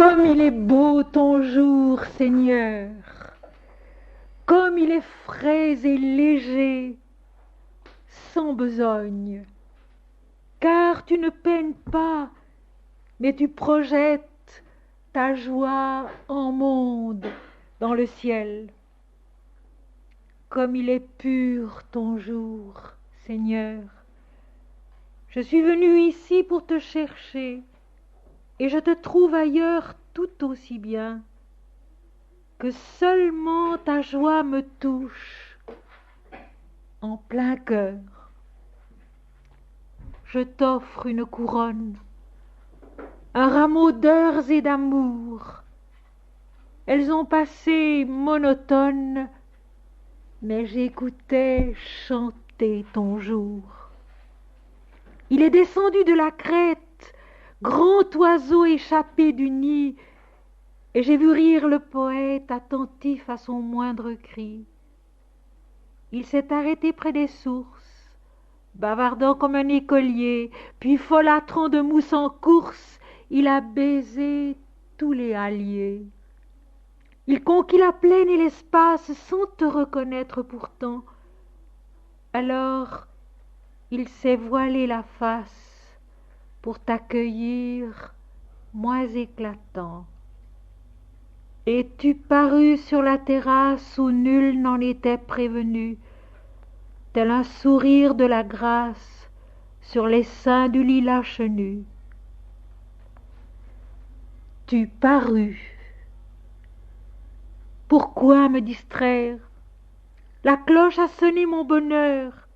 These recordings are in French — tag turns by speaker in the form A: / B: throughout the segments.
A: Comme il est beau ton jour, Seigneur, comme il est frais et léger, sans besogne, car tu ne peines pas, mais tu projettes ta joie en monde dans le ciel. Comme il est pur ton jour, Seigneur. Je suis venu ici pour te chercher, et je te trouve ailleurs tout aussi bien. Que seulement ta joie me touche en plein cœur. Je t'offre une couronne, un rameau d'heures et d'amour. Elles ont passé monotones, mais j'écoutais chanter ton jour. Il est descendu de la crête, grand oiseau échappé du nid, et j'ai vu rire le poète attentif à son moindre cri. Il s'est arrêté près des sources, bavardant comme un écolier, puis folâtrant de mousse en course, il a baisé tous les halliers. Il conquit la plaine et l'espace sans te reconnaître pourtant. Alors il s'est voilé la face pour t'accueillir moins éclatant. Et tu parus sur la terrasse où nul n'en était prévenu, tel un sourire de la grâce sur les seins du lilas chenu. Tu parus. Pourquoi me distraire? La cloche a sonné mon bonheur,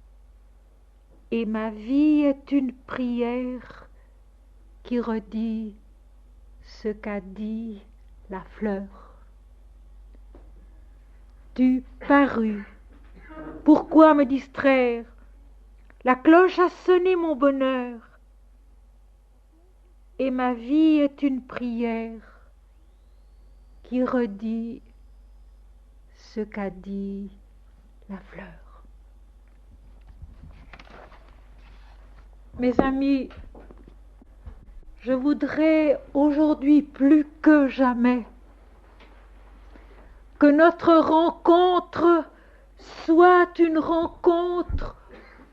A: et ma vie est une prière qui redit ce qu'a dit la fleur. Tu parus. Pourquoi me distraire? La cloche a sonné mon bonheur, et ma vie est une prière qui redit ce qu'a dit la fleur. Mes amis, je voudrais aujourd'hui plus que jamais que notre rencontre soit une rencontre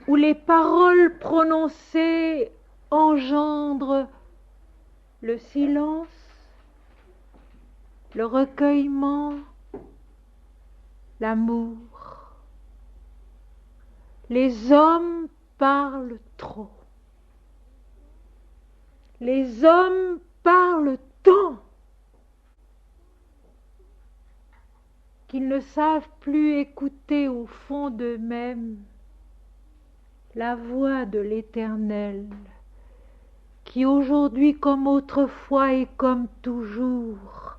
A: où les paroles prononcées engendrent le silence, le recueillement, l'amour. Les hommes parlent trop. Les hommes parlent tant qu'ils ne savent plus écouter au fond d'eux-mêmes la voix de l'Éternel, qui aujourd'hui comme autrefois et comme toujours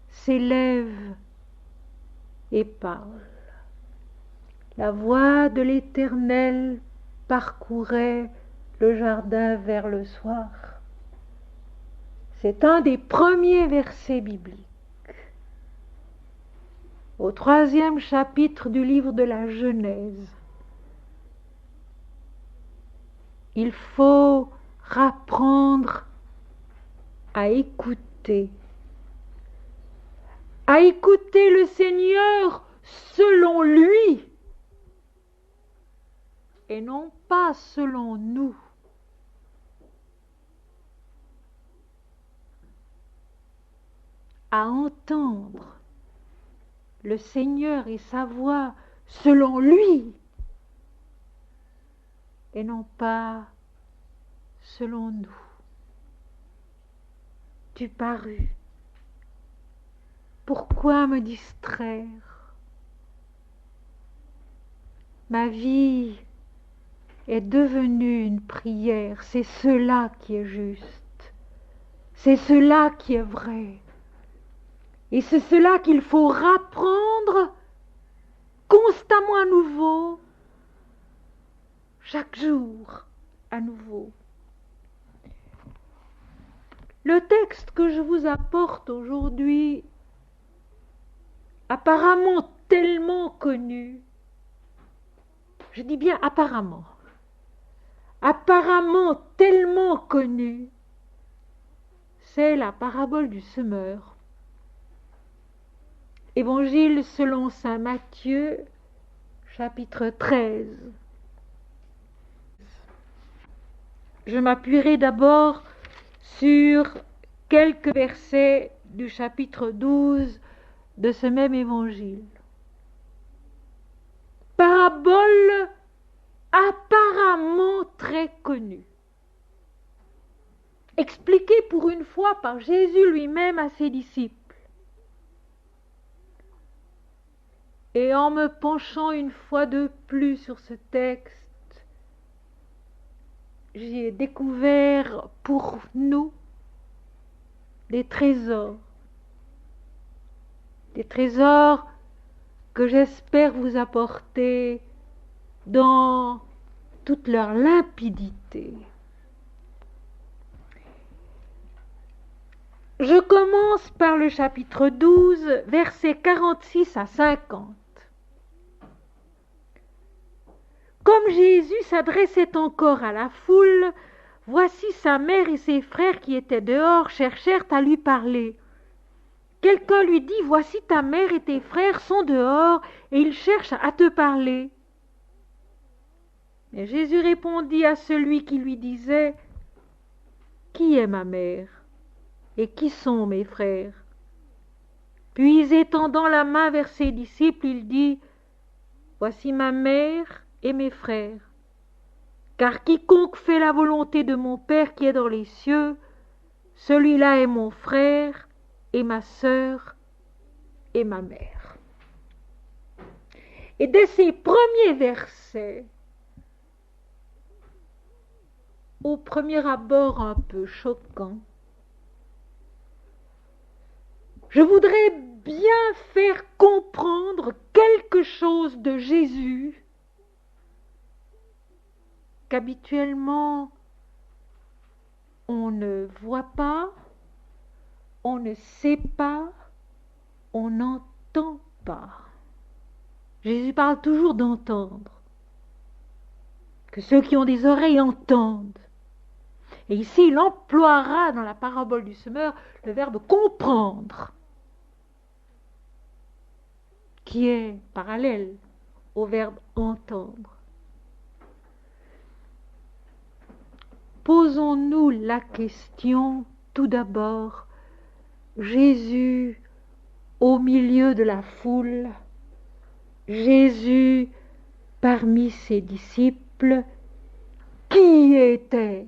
A: s'élève et parle. La voix de l'Éternel parcourait le jardin vers le soir. C'est un des premiers versets bibliques. Au 3e chapitre du livre de la Genèse, il faut apprendre à écouter le Seigneur selon lui et non pas selon nous. À entendre le Seigneur et sa voix selon lui et non pas selon nous. Tu parus. Pourquoi me distraire? Ma vie est devenue une prière. C'est cela qui est juste. C'est cela qui est vrai. Et c'est cela qu'il faut rapprendre constamment à nouveau, chaque jour à nouveau. Le texte que je vous apporte aujourd'hui, apparemment tellement connu, je dis bien apparemment tellement connu, c'est la parabole du semeur. Évangile selon saint Matthieu, chapitre 13. Je m'appuierai d'abord sur quelques versets du chapitre 12 de ce même évangile. Parabole apparemment très connue, expliquée pour une fois par Jésus lui-même à ses disciples. Et en me penchant une fois de plus sur ce texte, j'ai découvert pour nous des trésors que j'espère vous apporter dans toute leur limpidité. Je commence par le chapitre 12, versets 46 à 50. Comme Jésus s'adressait encore à la foule, voici sa mère et ses frères qui étaient dehors cherchèrent à lui parler. Quelqu'un lui dit, voici ta mère et tes frères sont dehors et ils cherchent à te parler. Mais Jésus répondit à celui qui lui disait, qui est ma mère et qui sont mes frères? Puis étendant la main vers ses disciples, il dit, voici ma mère et mes frères. Car quiconque fait la volonté de mon Père qui est dans les cieux, celui-là est mon frère et ma sœur et ma mère. Et dès ces premiers versets, au premier abord un peu choquants, je voudrais bien faire comprendre quelque chose de Jésus qu'habituellement on ne voit pas, on ne sait pas, on n'entend pas. Jésus parle toujours d'entendre, que ceux qui ont des oreilles entendent. Et ici, il emploiera dans la parabole du semeur le verbe comprendre, qui est parallèle au verbe entendre. Posons-nous la question tout d'abord, Jésus au milieu de la foule, Jésus parmi ses disciples, qui était-ce?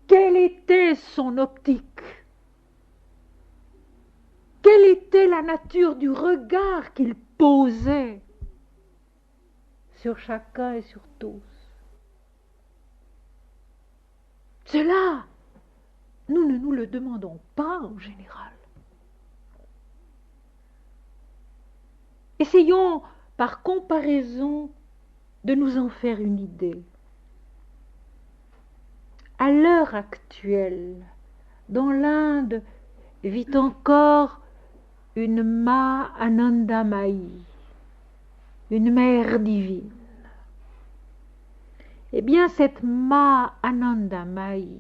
A: Quelle était son optique? Quelle était la nature du regard qu'il posait sur chacun et sur tous? Cela, nous ne nous le demandons pas en général. Essayons, par comparaison, de nous en faire une idée. À l'heure actuelle, dans l'Inde, vit encore une Ma Anandamayi, une mère divine. Eh bien, cette Ma Anandamayi,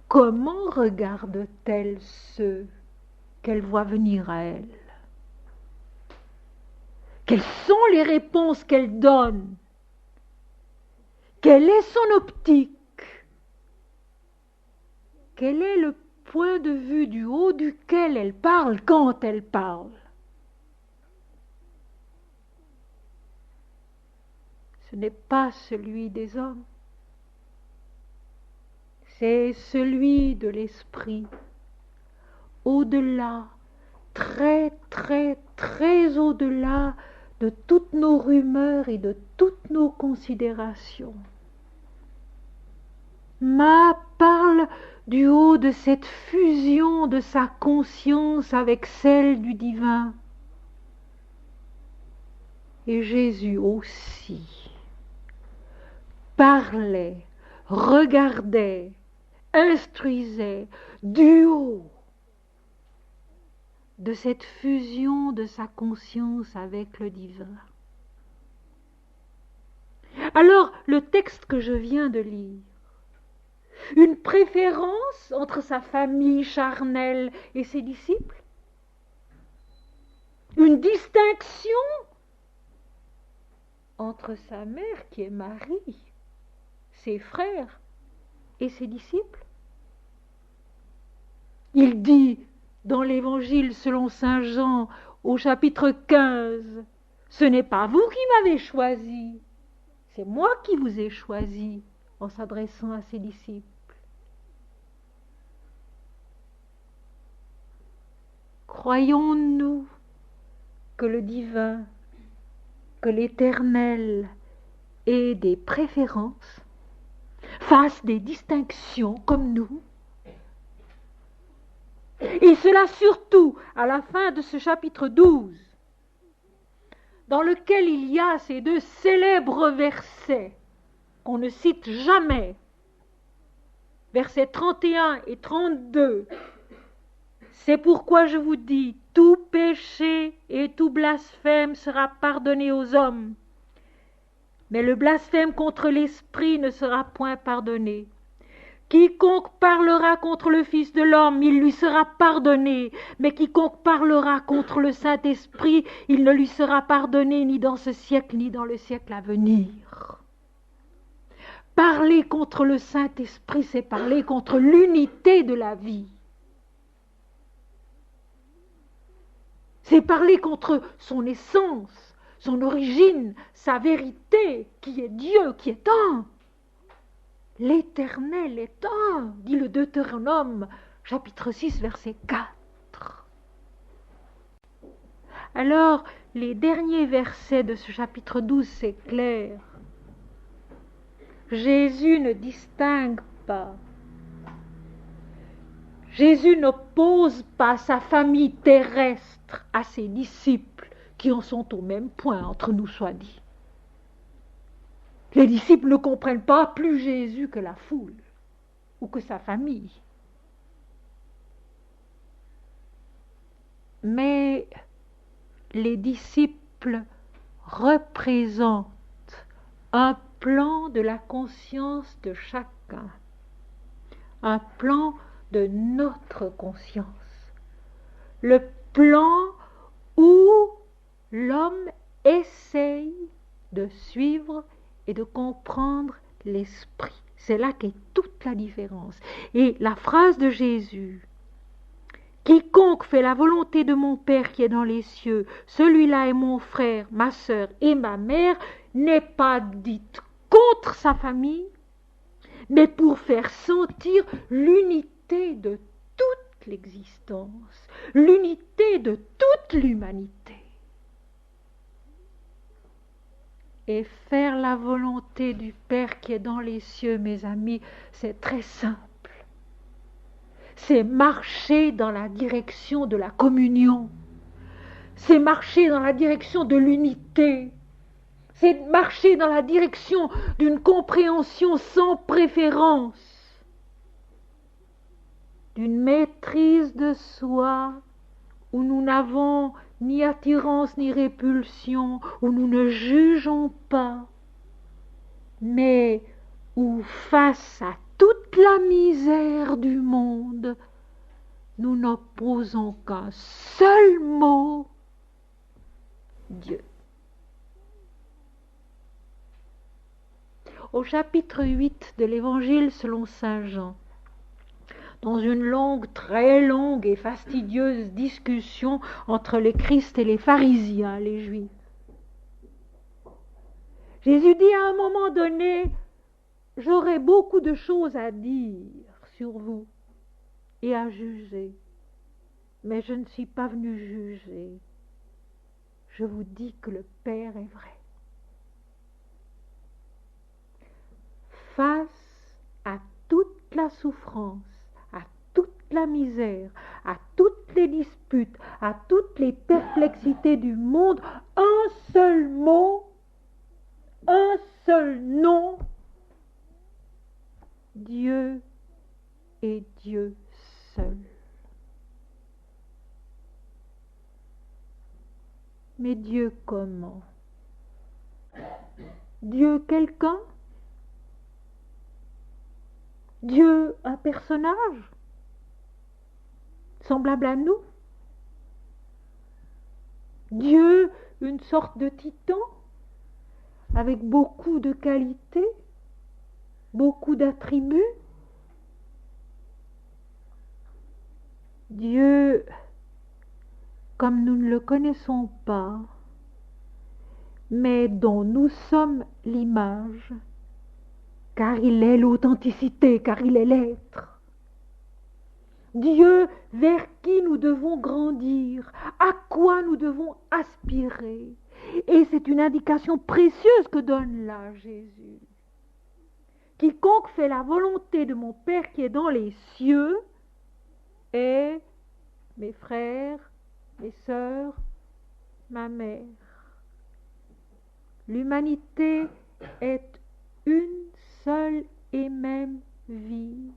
A: comment regarde-t-elle ceux qu'elle voit venir à elle? Quelles sont les réponses qu'elle donne? Quelle est son optique? Quel est le point de vue du haut duquel elle parle quand elle parle? Ce n'est pas celui des hommes, c'est celui de l'esprit, au-delà, très, très, très au-delà de toutes nos rumeurs et de toutes nos considérations. Ma parle du haut de cette fusion de sa conscience avec celle du divin. Et Jésus aussi parlait, regardait, instruisait du haut de cette fusion de sa conscience avec le divin. Alors, le texte que je viens de lire Une préférence entre sa famille charnelle et ses disciples? Une distinction entre sa mère qui est Marie, ses frères et ses disciples? Il dit dans l'Évangile selon saint Jean au chapitre 15, « Ce n'est pas vous qui m'avez choisi, c'est moi qui vous ai choisi » en s'adressant à ses disciples. Croyons-nous que le divin, que l'éternel ait des préférences, fasse des distinctions comme nous? Et cela surtout à la fin de ce chapitre 12, dans lequel il y a ces deux célèbres versets qu'on ne cite jamais, versets 31 et 32. C'est pourquoi je vous dis, tout péché et tout blasphème sera pardonné aux hommes, mais le blasphème contre l'Esprit ne sera point pardonné. Quiconque parlera contre le Fils de l'homme, il lui sera pardonné, mais quiconque parlera contre le Saint-Esprit, il ne lui sera pardonné ni dans ce siècle, ni dans le siècle à venir. Parler contre le Saint-Esprit, c'est parler contre l'unité de la vie. C'est parler contre son essence, son origine, sa vérité, qui est Dieu, qui est un. L'Éternel est un, dit le Deutéronome, chapitre 6, verset 4. Alors, les derniers versets de ce chapitre 12, c'est clair. Jésus ne distingue pas. Jésus n'oppose pas sa famille terrestre à ses disciples, qui en sont au même point, entre nous soit dit. Les disciples ne comprennent pas plus Jésus que la foule ou que sa famille. Mais les disciples représentent un plan de la conscience de chacun, un plan de notre conscience, le plan où l'homme essaye de suivre et de comprendre l'esprit. C'est là qu'est toute la différence. Et la phrase de Jésus, « Quiconque fait la volonté de mon Père qui est dans les cieux, celui-là est mon frère, ma sœur et ma mère », n'est pas dite contre sa famille, mais pour faire sentir l'unité de toute l'existence, l'unité de toute l'humanité. Et faire la volonté du Père qui est dans les cieux, mes amis, c'est très simple. C'est marcher dans la direction de la communion. C'est marcher dans la direction de l'unité. C'est marcher dans la direction d'une compréhension sans préférence, d'une maîtrise de soi où nous n'avons ni attirance ni répulsion, où nous ne jugeons pas, mais où face à toute la misère du monde, nous n'opposons qu'un seul mot, Dieu. Au chapitre 8 de l'Évangile selon saint Jean, dans une longue, très longue et fastidieuse discussion entre le Christ et les pharisiens, les Juifs, Jésus dit à un moment donné, « J'aurais beaucoup de choses à dire sur vous et à juger, mais je ne suis pas venu juger. Je vous dis que le Père est vrai. » Face à toute la souffrance, à toute la misère, à toutes les disputes, à toutes les perplexités du monde, un seul mot, un seul nom, Dieu est Dieu seul. Mais Dieu comment? Dieu quelqu'un? Dieu, un personnage semblable à nous. Dieu, une sorte de titan avec beaucoup de qualités, beaucoup d'attributs. Dieu, comme nous ne le connaissons pas, mais dont nous sommes l'image, car il est l'authenticité, car il est l'être. Dieu vers qui nous devons grandir, à quoi nous devons aspirer. Et c'est une indication précieuse que donne là Jésus. Quiconque fait la volonté de mon Père qui est dans les cieux est mes frères, mes sœurs, ma mère. L'humanité est une seule et même vie,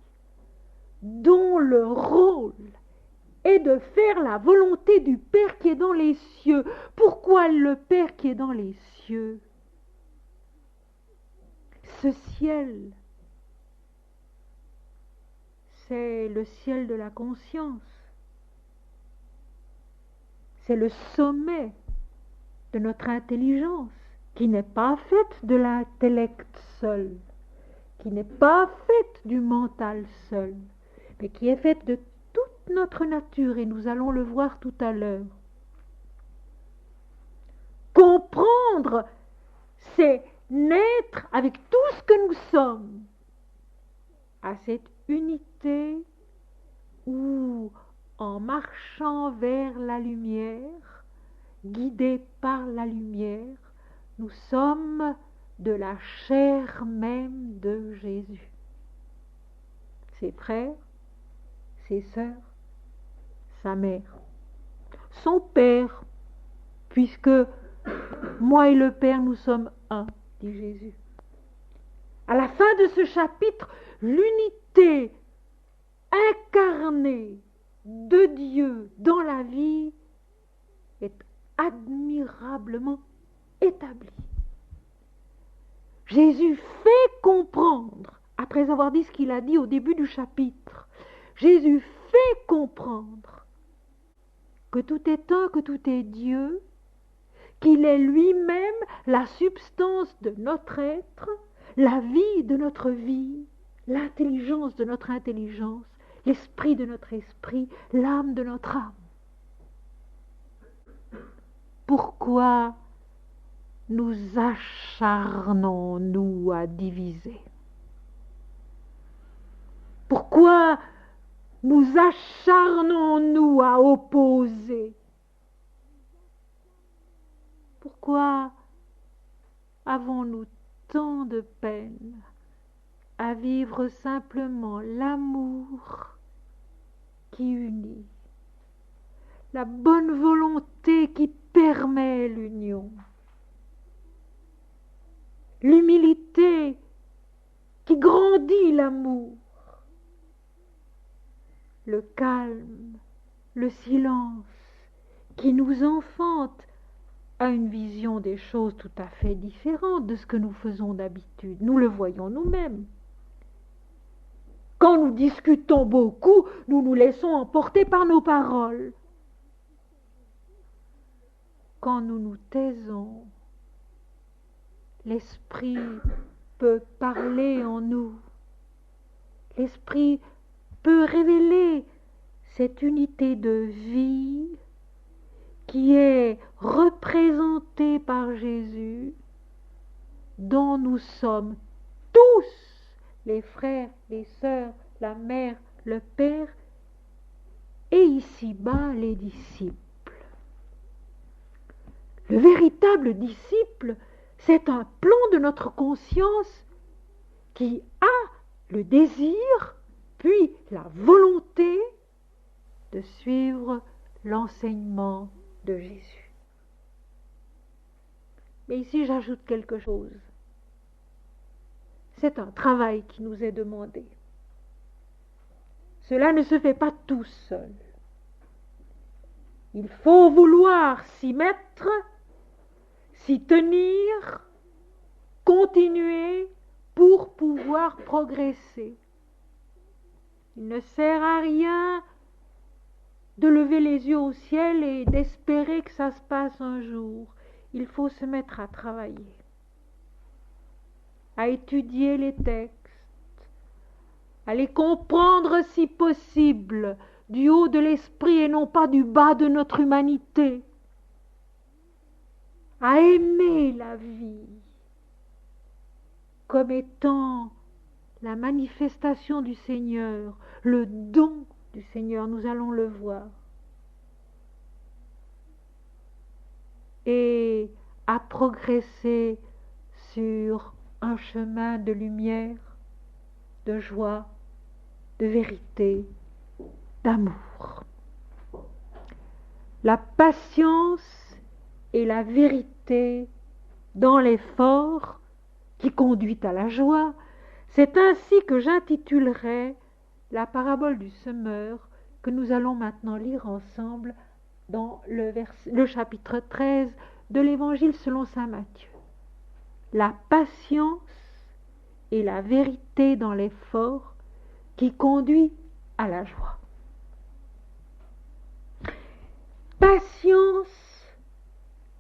A: dont le rôle est de faire la volonté du Père qui est dans les cieux. Pourquoi le Père qui est dans les cieux? Ce ciel, c'est le ciel de la conscience. C'est le sommet de notre intelligence, qui n'est pas faite de l'intellect seul, qui n'est pas faite du mental seul, mais qui est faite de toute notre nature, et nous allons le voir tout à l'heure. Comprendre, c'est naître avec tout ce que nous sommes à cette unité où, en marchant vers la lumière, guidés par la lumière, nous sommes de la chair même de Jésus. Ses frères, ses sœurs, sa mère, son Père, puisque moi et le Père, nous sommes un, dit Jésus. À la fin de ce chapitre, l'unité incarnée de Dieu dans la vie est admirablement établie. Jésus fait comprendre, après avoir dit ce qu'il a dit au début du chapitre, Jésus fait comprendre que tout est un, que tout est Dieu, qu'il est lui-même la substance de notre être, la vie de notre vie, l'intelligence de notre intelligence, l'esprit de notre esprit, l'âme de notre âme. Pourquoi nous acharnons-nous à diviser? Pourquoi nous acharnons-nous à opposer? Pourquoi avons-nous tant de peine à vivre simplement l'amour qui unit, la bonne volonté qui permet l'union, l'humilité qui grandit l'amour, le calme, le silence qui nous enfante à une vision des choses tout à fait différente de ce que nous faisons d'habitude. Nous le voyons nous-mêmes. Quand nous discutons beaucoup, nous nous laissons emporter par nos paroles. Quand nous nous taisons, l'Esprit peut parler en nous. L'Esprit peut révéler cette unité de vie qui est représentée par Jésus, dont nous sommes tous, les frères, les sœurs, la mère, le Père, et ici-bas les disciples. Le véritable disciple, c'est un plan de notre conscience qui a le désir, puis la volonté de suivre l'enseignement de Jésus. Mais ici, j'ajoute quelque chose. C'est un travail qui nous est demandé. Cela ne se fait pas tout seul. Il faut vouloir s'y mettre, s'y tenir, continuer pour pouvoir progresser. Il ne sert à rien de lever les yeux au ciel et d'espérer que ça se passe un jour. Il faut se mettre à travailler, à étudier les textes, à les comprendre si possible, du haut de l'esprit et non pas du bas de notre humanité, à aimer la vie comme étant la manifestation du Seigneur, le don du Seigneur, nous allons le voir. Et à progresser sur un chemin de lumière, de joie, de vérité, d'amour. La patience et la vérité dans l'effort qui conduit à la joie, c'est ainsi que j'intitulerai la parabole du semeur que nous allons maintenant lire ensemble dans le chapitre 13 de l'Évangile selon saint Matthieu. La patience et la vérité dans l'effort qui conduit à la joie. Patience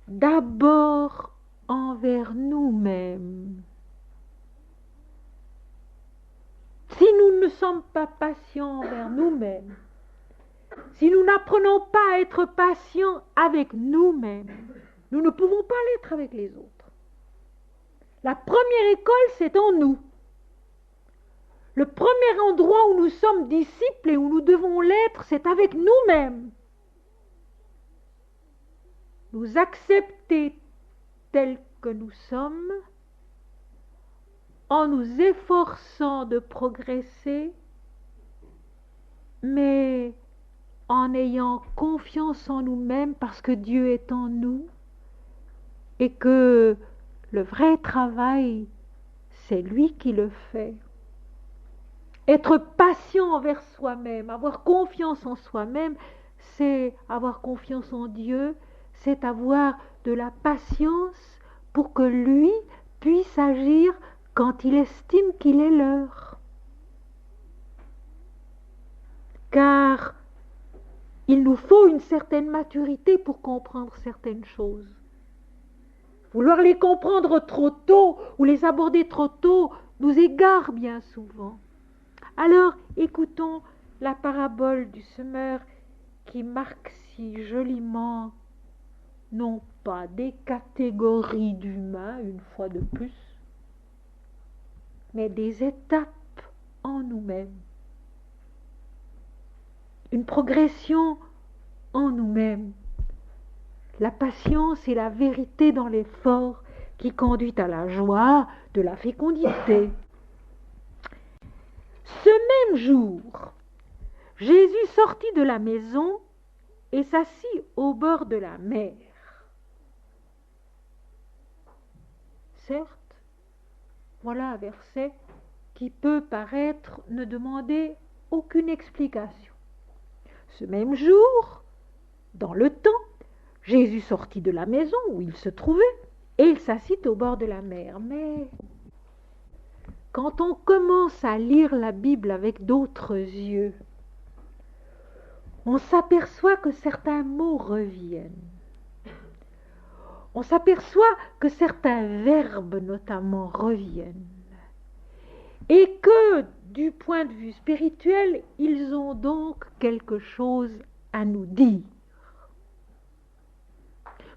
A: d'abord envers nous-mêmes. Si nous ne sommes pas patients envers nous-mêmes, si nous n'apprenons pas à être patients avec nous-mêmes, nous ne pouvons pas l'être avec les autres. La première école, c'est en nous. Le premier endroit où nous sommes disciples et où nous devons l'être, c'est avec nous-mêmes. Nous accepter tels que nous sommes, en nous efforçant de progresser, mais en ayant confiance en nous-mêmes parce que Dieu est en nous et que le vrai travail, c'est lui qui le fait. Être patient envers soi-même, avoir confiance en soi-même, c'est avoir confiance en Dieu, c'est avoir de la patience pour que lui puisse agir quand il estime qu'il est l'heure. Car il nous faut une certaine maturité pour comprendre certaines choses. Vouloir les comprendre trop tôt ou les aborder trop tôt nous égare bien souvent. Alors, écoutons la parabole du semeur qui marque si joliment, non pas des catégories d'humains, une fois de plus, mais des étapes en nous-mêmes. Une progression en nous-mêmes. La patience et la vérité dans l'effort qui conduit à la joie de la fécondité. Ce même jour, Jésus sortit de la maison et s'assit au bord de la mer. Certes, voilà un verset qui peut paraître ne demander aucune explication. Ce même jour, dans le temps, Jésus sortit de la maison où il se trouvait et il s'assit au bord de la mer. Mais quand on commence à lire la Bible avec d'autres yeux, on s'aperçoit que certains mots reviennent. On s'aperçoit que certains verbes notamment reviennent. Et que, du point de vue spirituel, ils ont donc quelque chose à nous dire.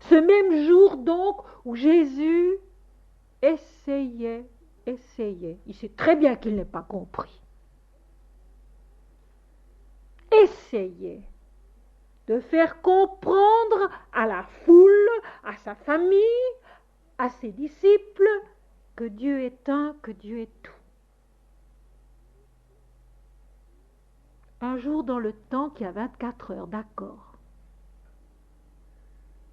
A: Ce même jour donc où Jésus essayait, il sait très bien qu'il n'est pas compris, essayait de faire comprendre à la foule, à sa famille, à ses disciples, que Dieu est un, que Dieu est tout. Un jour dans le temps qui a 24 heures, d'accord.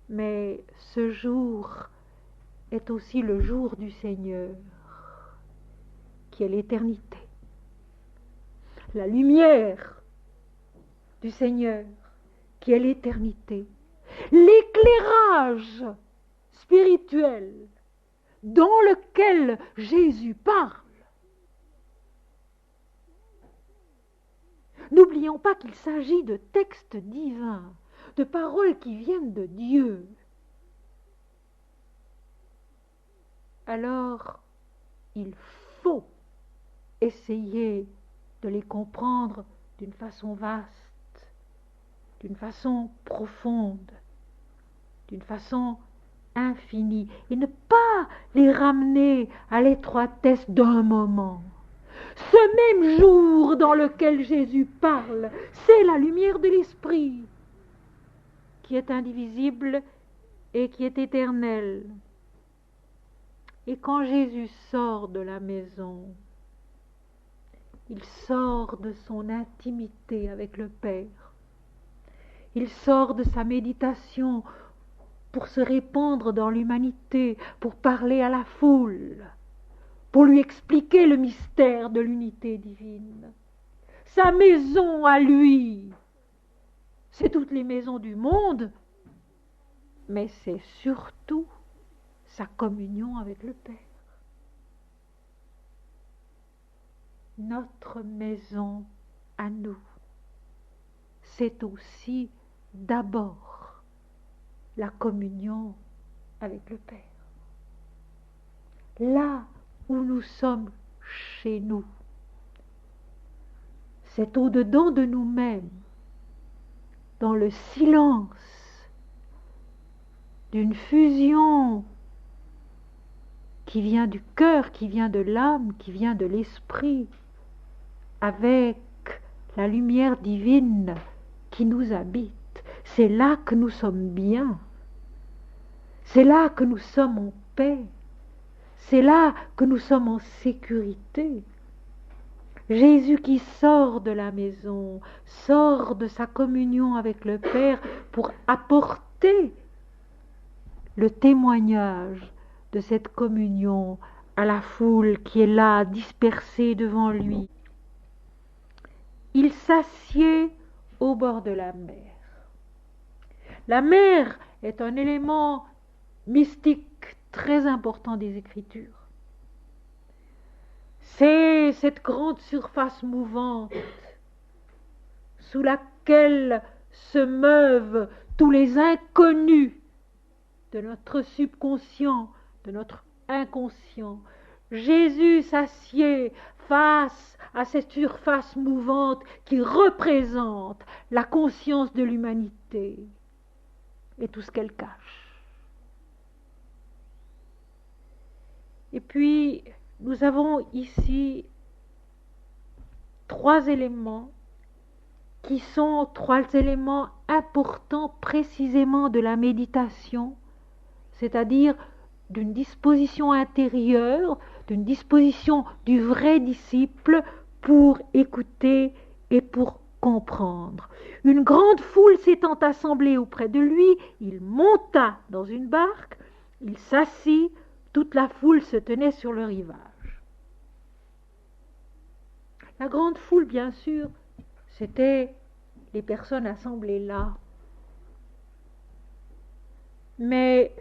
A: Mais ce jour est aussi le jour du Seigneur, qui est l'éternité. La lumière du Seigneur, qui est l'éternité. L'éclairage spirituel dans lequel Jésus parle. n'oublions pas qu'il s'agit de textes divins, de paroles qui viennent de Dieu. Alors, il faut essayer de les comprendre d'une façon vaste, d'une façon profonde, d'une façon infinie, et ne pas les ramener à l'étroitesse d'un moment. Ce même jour dans lequel Jésus parle, c'est la lumière de l'Esprit, qui est indivisible et qui est éternelle. Et quand Jésus sort de la maison, il sort de son intimité avec le Père. Il sort de sa méditation pour se répandre dans l'humanité, pour parler à la foule, pour lui expliquer le mystère de l'unité divine. Sa maison à lui, c'est toutes les maisons du monde, mais c'est surtout sa communion avec le Père. Notre maison à nous, c'est aussi d'abord la communion avec le Père. Là où nous sommes chez nous, c'est au-dedans de nous-mêmes, dans le silence d'une fusion qui vient du cœur, qui vient de l'âme, qui vient de l'esprit, avec la lumière divine qui nous habite. C'est là que nous sommes bien. C'est là que nous sommes en paix. C'est là que nous sommes en sécurité. Jésus qui sort de la maison, sort de sa communion avec le Père pour apporter le témoignage de cette communion à la foule qui est là, dispersée devant lui. Il s'assied au bord de la mer. La mer est un élément mystique très important des Écritures. C'est cette grande surface mouvante sous laquelle se meuvent tous les inconnus de notre subconscient, de notre inconscient. Jésus s'assied face à cette surface mouvante qui représente la conscience de l'humanité et tout ce qu'elle cache. Et puis, nous avons ici trois éléments qui sont trois éléments importants précisément de la méditation, c'est-à-dire d'une disposition intérieure, d'une disposition du vrai disciple pour écouter et pour comprendre. Une grande foule s'étant assemblée auprès de lui, il monta dans une barque, il s'assit, toute la foule se tenait sur le rivage. La grande foule, bien sûr, c'était les personnes assemblées là. Mais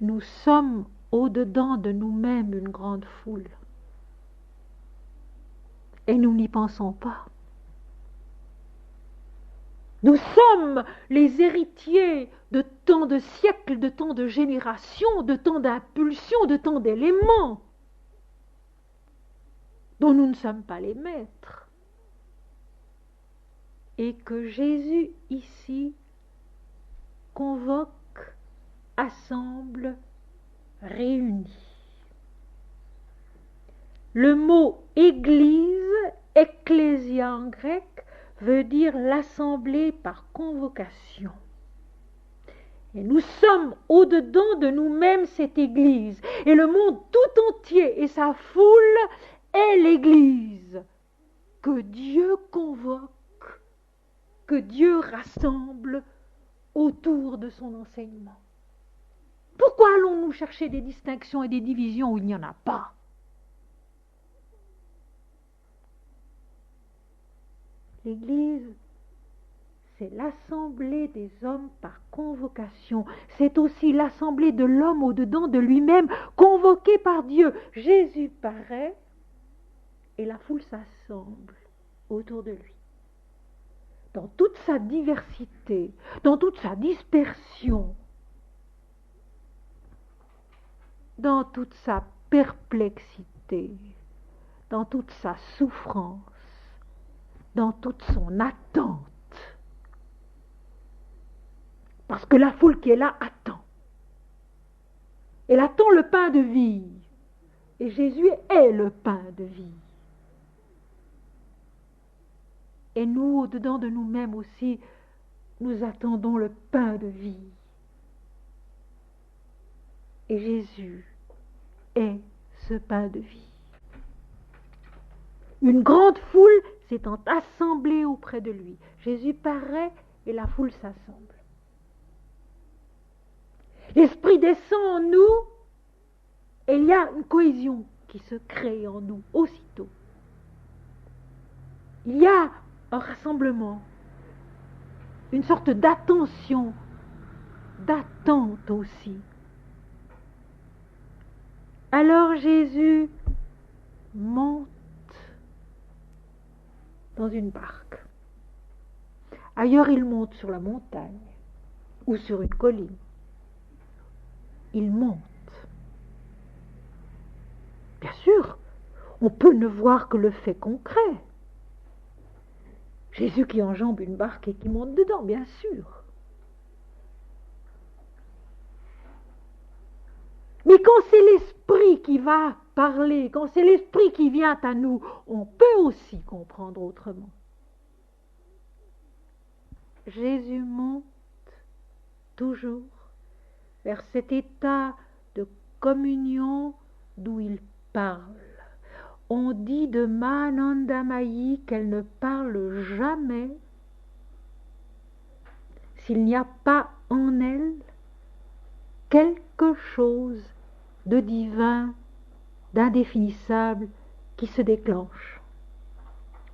A: nous sommes au-dedans de nous-mêmes une grande foule. Et nous n'y pensons pas. Nous sommes les héritiers de tant de siècles, de tant de générations, de tant d'impulsions, de tant d'éléments dont nous ne sommes pas les maîtres. Et que Jésus ici convoque, assemble, réunit. Le mot église, ecclésia en grec, veut dire l'assemblée par convocation. Et nous sommes au-dedans de nous-mêmes cette église. Et le monde tout entier et sa foule est l'église que Dieu convoque, que Dieu rassemble autour de son enseignement. Pourquoi allons-nous chercher des distinctions et des divisions où il n'y en a pas ? L'Église, c'est l'assemblée des hommes par convocation. C'est aussi l'assemblée de l'homme au-dedans de lui-même, convoqué par Dieu. Jésus paraît et la foule s'assemble autour de lui. dans toute sa diversité, dans toute sa dispersion, dans toute sa perplexité, dans toute sa souffrance, dans toute son attente. Parce que la foule qui est là attend. Elle attend le pain de vie. Et Jésus est le pain de vie. Et nous, au-dedans de nous-mêmes aussi, nous attendons le pain de vie. Et Jésus est ce pain de vie. Une grande foule s'étant assemblée auprès de lui. Jésus paraît et la foule s'assemble. L'Esprit descend en nous et il y a une cohésion qui se crée en nous aussitôt. Il y a un rassemblement, une sorte d'attention, d'attente aussi. Alors Jésus monte dans une barque. Ailleurs, il monte sur la montagne ou sur une colline. Il monte. Bien sûr, on peut ne voir que le fait concret. Jésus qui enjambe une barque et qui monte dedans, bien sûr. Mais quand c'est l'Esprit qui va parler, quand c'est l'Esprit qui vient à nous, on peut aussi comprendre autrement. Jésus monte toujours vers cet état de communion d'où il parle. On dit de Manandamayi qu'elle ne parle jamais s'il n'y a pas en elle quelque chose de divin, d'indéfinissable qui se déclenche.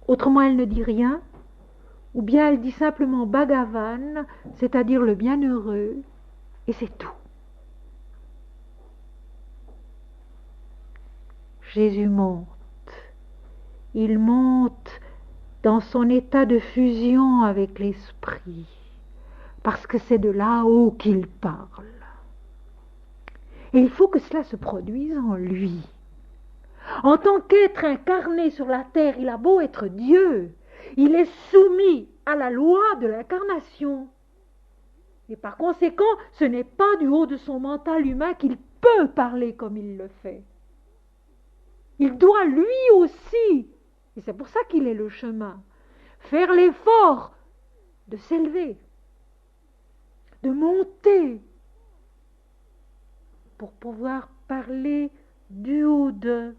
A: Autrement, elle ne dit rien, ou bien elle dit simplement Bhagavan, c'est-à-dire le bienheureux, et c'est tout. Jésus monte. Il monte dans son état de fusion avec l'Esprit, parce que c'est de là-haut qu'il parle. Et il faut que cela se produise en lui. En tant qu'être incarné sur la terre, il a beau être Dieu, il est soumis à la loi de l'incarnation. Et par conséquent, ce n'est pas du haut de son mental humain qu'il peut parler comme il le fait. Il doit lui aussi, et c'est pour ça qu'il est le chemin, faire l'effort de s'élever, de monter, pour pouvoir parler du haut de.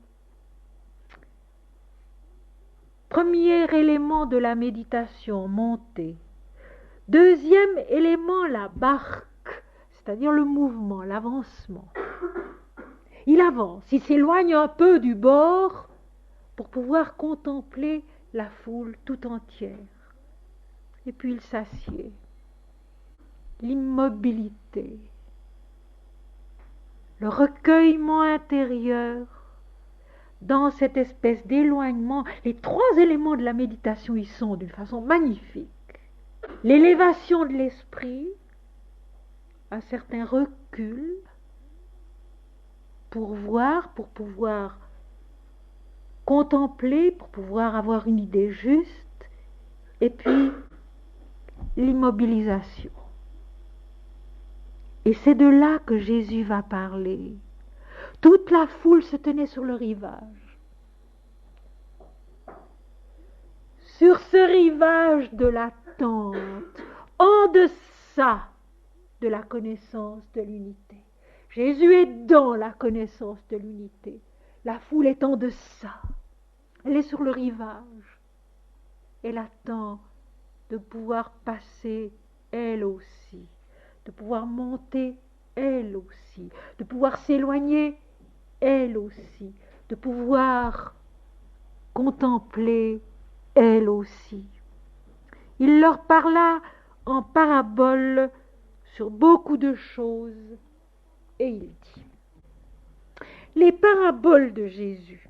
A: Premier élément de la méditation, monter. Deuxième élément, la barque, c'est-à-dire le mouvement, l'avancement. Il avance, il s'éloigne un peu du bord pour pouvoir contempler la foule tout entière. Et puis il s'assied. L'immobilité, le recueillement intérieur, dans cette espèce d'éloignement, les trois éléments de la méditation y sont d'une façon magnifique. L'élévation de l'esprit, un certain recul pour voir, pour pouvoir contempler, pour pouvoir avoir une idée juste, et puis l'immobilisation. Et c'est de là que Jésus va parler. Toute la foule se tenait sur le rivage. Sur ce rivage de l'attente, en deçà de la connaissance de l'unité. Jésus est dans la connaissance de l'unité. La foule est en deçà. Elle est sur le rivage. Elle attend de pouvoir passer elle aussi, de pouvoir monter elle aussi, de pouvoir s'éloigner elle aussi, de pouvoir contempler elle aussi. Il leur parla en parabole sur beaucoup de choses et il dit: les paraboles de Jésus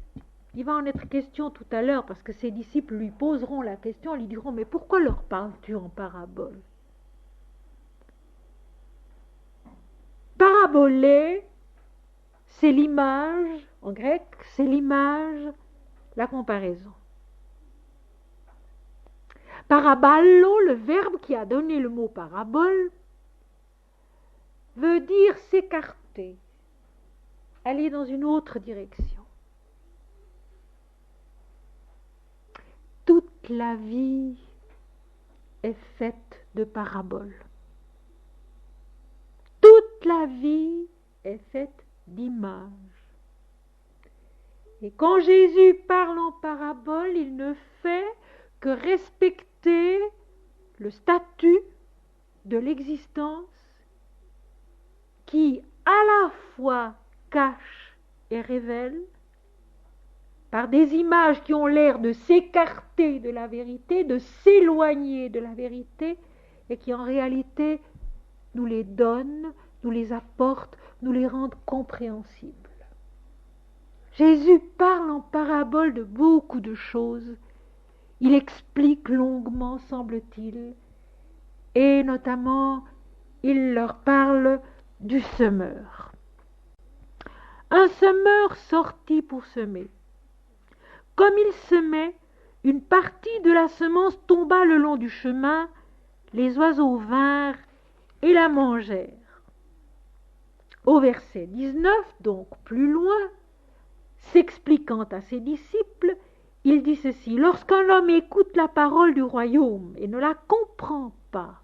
A: Il va en être question tout à l'heure parce que ses disciples lui poseront la question, lui diront, mais pourquoi leur parles-tu en parabole? Parabolé, c'est l'image, en grec, c'est l'image, la comparaison. Paraballo, le verbe qui a donné le mot parabole, veut dire s'écarter, aller dans une autre direction. Toute la vie est faite de paraboles. Toute la vie est faite d'images. Et quand Jésus parle en parabole, il ne fait que respecter le statut de l'existence qui à la fois cache et révèle par des images qui ont l'air de s'écarter de la vérité, de s'éloigner de la vérité, et qui en réalité nous les donnent, nous les apportent, nous les rendent compréhensibles. Jésus parle en parabole de beaucoup de choses. Il explique longuement, semble-t-il, et notamment, il leur parle du semeur. Un semeur sortit pour semer. Comme il semait, une partie de la semence tomba le long du chemin, les oiseaux vinrent et la mangèrent. Au verset 19, donc plus loin, s'expliquant à ses disciples, il dit ceci: lorsqu'un homme écoute la parole du royaume et ne la comprend pas,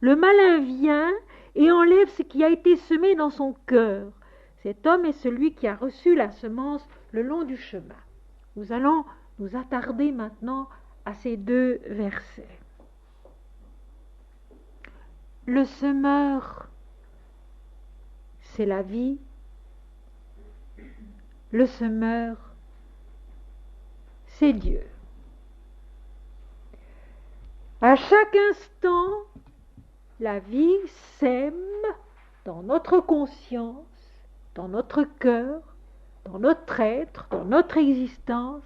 A: le malin vient et enlève ce qui a été semé dans son cœur. Cet homme est celui qui a reçu la semence le long du chemin. Nous allons nous attarder maintenant à ces deux versets. Le semeur, c'est la vie. Le semeur, c'est Dieu. À chaque instant, la vie sème dans notre conscience, dans notre cœur, dans notre être, dans notre existence,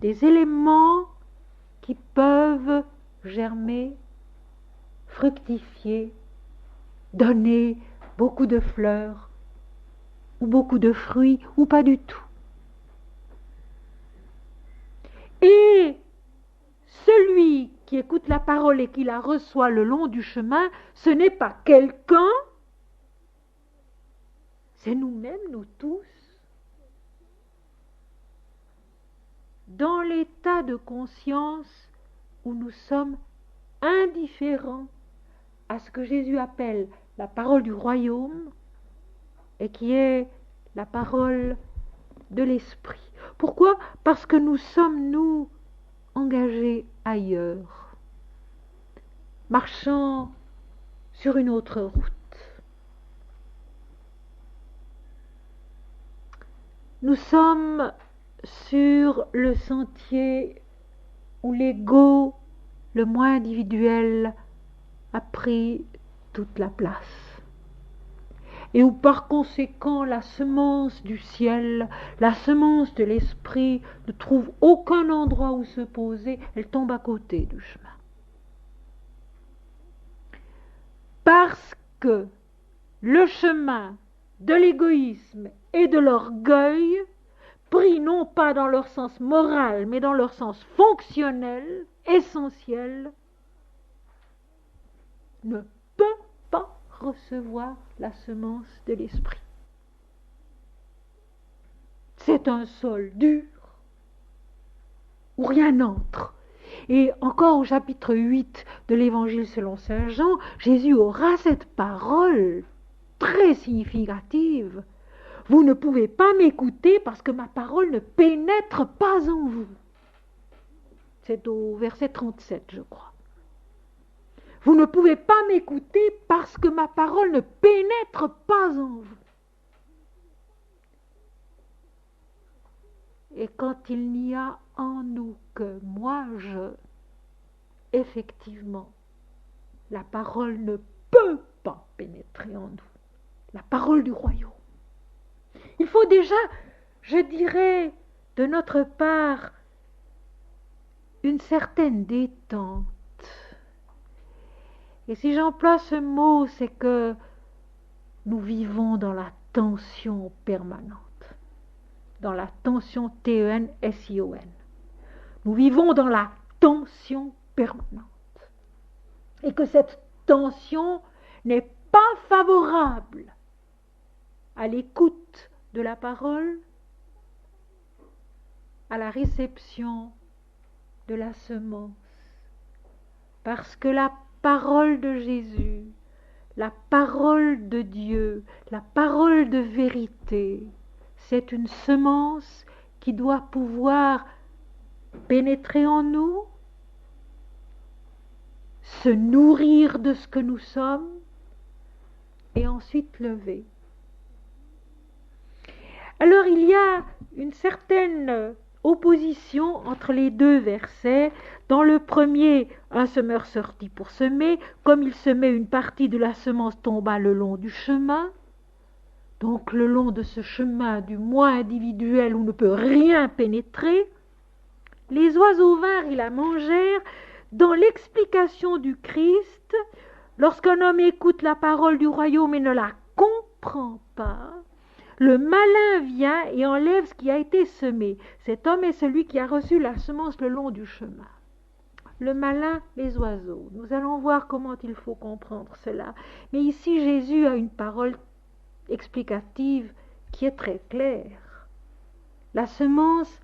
A: des éléments qui peuvent germer, fructifier, donner beaucoup de fleurs, ou beaucoup de fruits, ou pas du tout. Et celui qui écoute la parole et qui la reçoit le long du chemin, ce n'est pas quelqu'un, c'est nous-mêmes, nous tous. Dans l'état de conscience où nous sommes indifférents à ce que Jésus appelle la parole du royaume et qui est la parole de l'esprit. Pourquoi? Parce que nous sommes, nous, engagés ailleurs, marchant sur une autre route. Nous sommes sur le sentier où l'ego, le moi individuel, a pris toute la place. Et où par conséquent la semence du ciel, la semence de l'esprit ne trouve aucun endroit où se poser, elle tombe à côté du chemin. Parce que le chemin de l'égoïsme et de l'orgueil, pris non pas dans leur sens moral, mais dans leur sens fonctionnel, essentiel, ne peut pas recevoir la semence de l'esprit. C'est un sol dur où rien n'entre. Et encore au chapitre 8 de l'Évangile selon saint Jean, Jésus aura cette parole très significative. Vous ne pouvez pas m'écouter parce que ma parole ne pénètre pas en vous. C'est au verset 37, je crois. Vous ne pouvez pas m'écouter parce que ma parole ne pénètre pas en vous. Et quand il n'y a en nous que moi, effectivement, la parole ne peut pas pénétrer en nous. La parole du royaume. Il faut déjà je dirais, de notre part, une certaine détente. Et si j'emploie ce mot, c'est que nous vivons dans la tension permanente. Dans la tension T-E-N-S-I-O-N. Nous vivons dans la tension permanente. Et que cette tension n'est pas favorable à l'écoute de la parole, à la réception de la semence. Parce que la parole de Jésus, la parole de Dieu, la parole de vérité, c'est une semence qui doit pouvoir pénétrer en nous, se nourrir de ce que nous sommes et ensuite lever. Alors il y a une certaine opposition entre les deux versets. Dans le premier, un semeur sortit pour semer. Comme il semait, une partie de la semence tomba le long du chemin. Donc le long de ce chemin du moi individuel où ne peut rien pénétrer, les oiseaux vinrent et la mangèrent. Dans l'explication du Christ, lorsqu'un homme écoute la parole du royaume et ne la comprend pas, le malin vient et enlève ce qui a été semé. Cet homme est celui qui a reçu la semence le long du chemin. Le malin, les oiseaux. Nous allons voir comment il faut comprendre cela. Mais ici, Jésus a une parole explicative qui est très claire. La semence,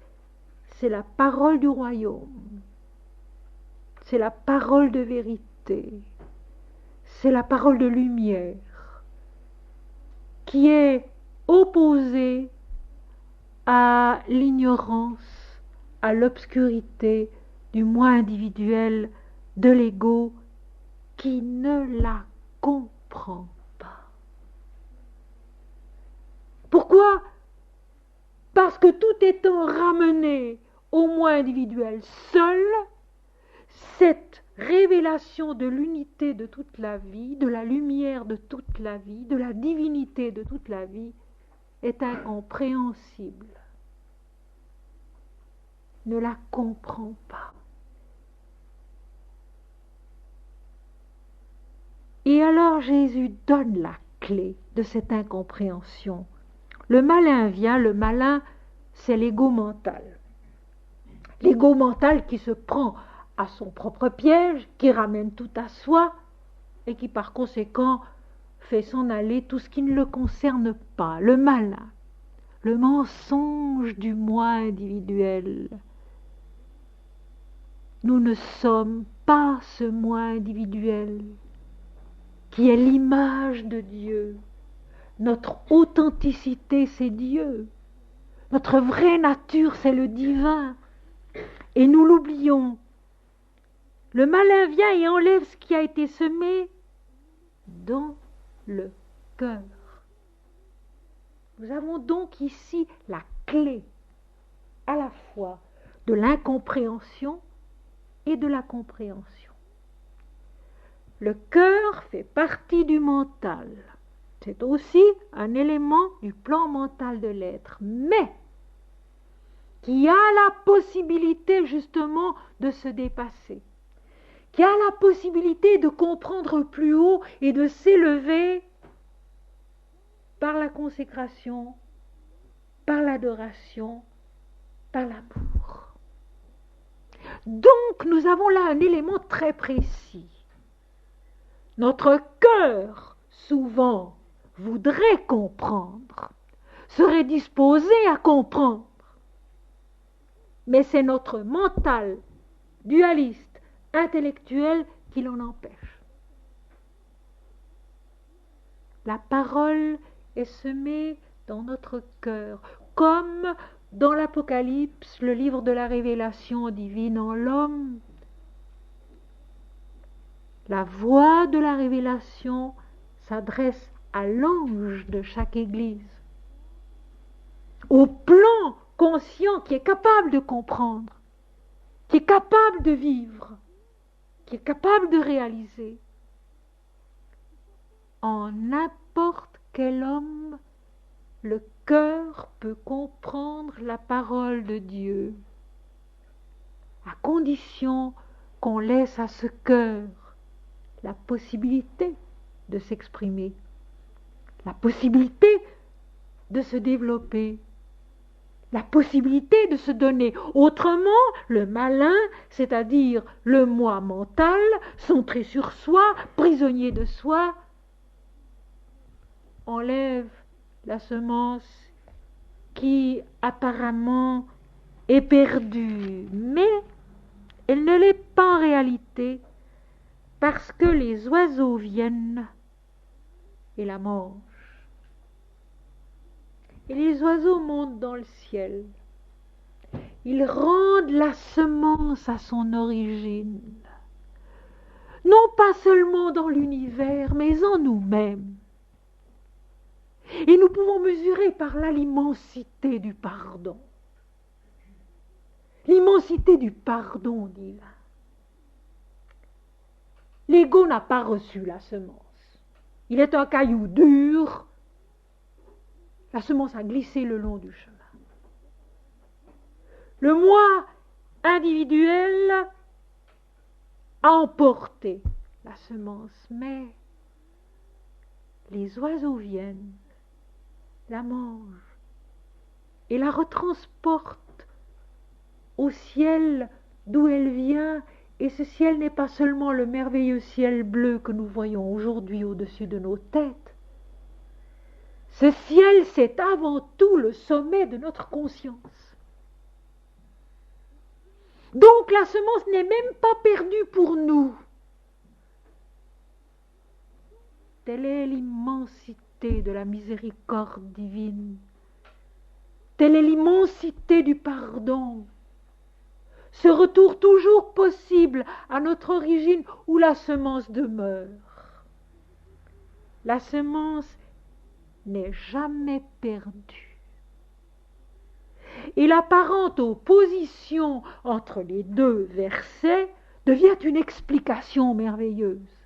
A: c'est la parole du royaume. C'est la parole de vérité. C'est la parole de lumière qui est opposée à l'ignorance, à l'obscurité du moi individuel, de l'ego, qui ne la comprend pas. Pourquoi ? Parce que tout étant ramené au moi individuel seul, cette révélation de l'unité de toute la vie, de la lumière de toute la vie, de la divinité de toute la vie, est incompréhensible. Ne la comprend pas. Et alors Jésus donne la clé de cette incompréhension. Le malin vient, le malin, c'est l'ego mental. L'ego mental qui se prend à son propre piège, qui ramène tout à soi et qui par conséquent fait s'en aller tout ce qui ne le concerne pas. Le malin, le mensonge du moi individuel. Nous ne sommes pas ce moi individuel qui est l'image de Dieu. Notre authenticité, c'est Dieu. Notre vraie nature, c'est le divin. Et nous l'oublions. Le malin vient et enlève ce qui a été semé dans le cœur. Nous avons donc ici la clé à la fois de l'incompréhension et de la compréhension. Le cœur fait partie du mental. C'est aussi un élément du plan mental de l'être, mais qui a la possibilité justement de se dépasser, qui a la possibilité de comprendre plus haut et de s'élever par la consécration, par l'adoration, par l'amour. Donc nous avons là un élément très précis. Notre cœur, souvent, voudrait comprendre, serait disposé à comprendre. Mais c'est notre mental dualiste, intellectuel qui l'en empêche. La parole est semée dans notre cœur, comme dans l'Apocalypse, le livre de la révélation divine en l'homme. La voix de la révélation s'adresse à l'ange de chaque église, au plan conscient qui est capable de comprendre, qui est capable de vivre, qui est capable de réaliser. En n'importe quel homme, le cœur peut comprendre la parole de Dieu, à condition qu'on laisse à ce cœur la possibilité de s'exprimer, la possibilité de se développer, la possibilité de se donner. Autrement, le malin, c'est-à-dire le moi mental, centré sur soi, prisonnier de soi, enlève la semence qui apparemment est perdue, mais elle ne l'est pas en réalité, parce que les oiseaux viennent et la mangent. Et les oiseaux montent dans le ciel. Ils rendent la semence à son origine, non pas seulement dans l'univers, mais en nous-mêmes. Et nous pouvons mesurer par là l'immensité du pardon. L'immensité du pardon divin. L'ego n'a pas reçu la semence. Il est un caillou dur. La semence a glissé le long du chemin. Le moi individuel a emporté la semence, mais les oiseaux viennent, la mangent et la retransportent au ciel d'où elle vient. Et ce ciel n'est pas seulement le merveilleux ciel bleu que nous voyons aujourd'hui au-dessus de nos têtes. Ce ciel, c'est avant tout le sommet de notre conscience. Donc la semence n'est même pas perdue pour nous. Telle est l'immensité de la miséricorde divine. Telle est l'immensité du pardon. Ce retour toujours possible à notre origine où la semence demeure. La semence n'est jamais perdue. Et l'apparente opposition entre les deux versets devient une explication merveilleuse.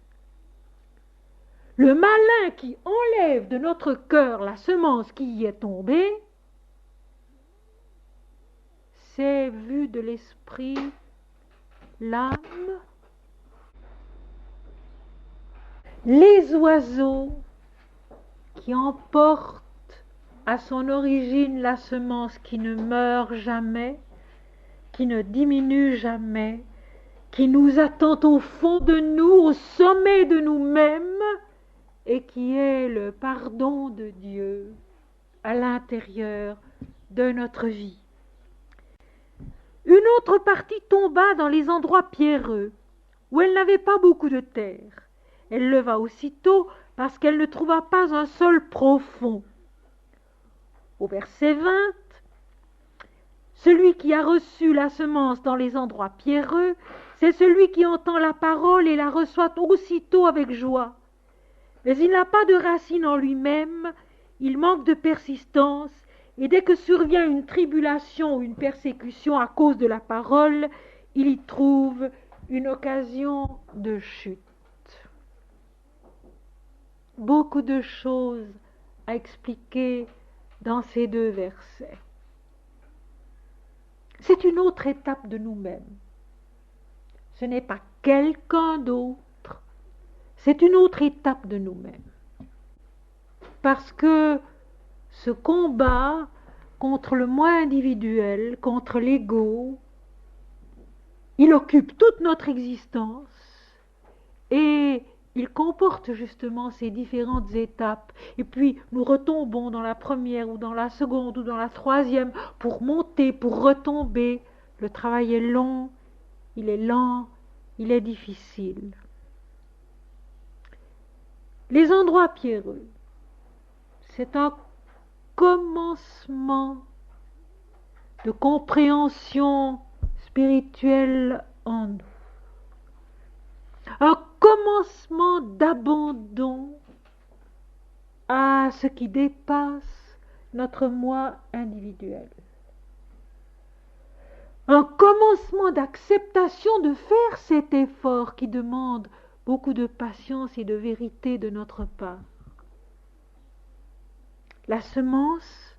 A: Le malin qui enlève de notre cœur la semence qui y est tombée, c'est, vu de l'esprit, l'âme. Les oiseaux qui emportent à son origine la semence qui ne meurt jamais, qui ne diminue jamais, qui nous attend au fond de nous, au sommet de nous-mêmes, et qui est le pardon de Dieu à l'intérieur de notre vie. Une autre partie tomba dans les endroits pierreux, où elle n'avait pas beaucoup de terre. Elle leva aussitôt parce qu'elle ne trouva pas un sol profond. Au verset 20, celui qui a reçu la semence dans les endroits pierreux, c'est celui qui entend la parole et la reçoit aussitôt avec joie. Mais il n'a pas de racine en lui-même, il manque de persistance, et dès que survient une tribulation ou une persécution à cause de la parole, il y trouve une occasion de chute. Beaucoup de choses à expliquer dans ces deux versets. C'est une autre étape de nous-mêmes. Ce n'est pas quelqu'un d'autre, c'est une autre étape de nous-mêmes. Parce que ce combat contre le moi individuel, contre l'ego, il occupe toute notre existence et il comporte justement ces différentes étapes. Et puis nous retombons dans la première ou dans la seconde ou dans la troisième pour monter, pour retomber. Le travail est long, il est lent, il est difficile. Les endroits pierreux, c'est un commencement de compréhension spirituelle en nous. Un commencement d'abandon à ce qui dépasse notre moi individuel. Un commencement d'acceptation de faire cet effort qui demande beaucoup de patience et de vérité de notre part. La semence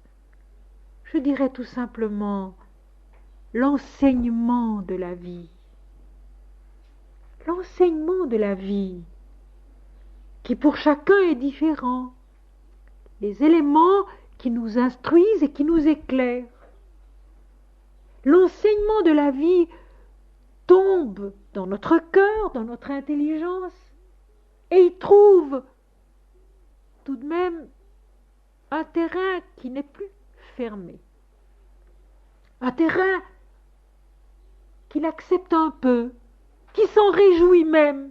A: je dirais tout simplement l'enseignement de la vie. L'enseignement de la vie, qui pour chacun est différent. Les éléments qui nous instruisent et qui nous éclairent. L'enseignement de la vie tombe dans notre cœur, dans notre intelligence, et il trouve tout de même un terrain qui n'est plus fermé. Un terrain qu'il accepte un peu, qui s'en réjouit même.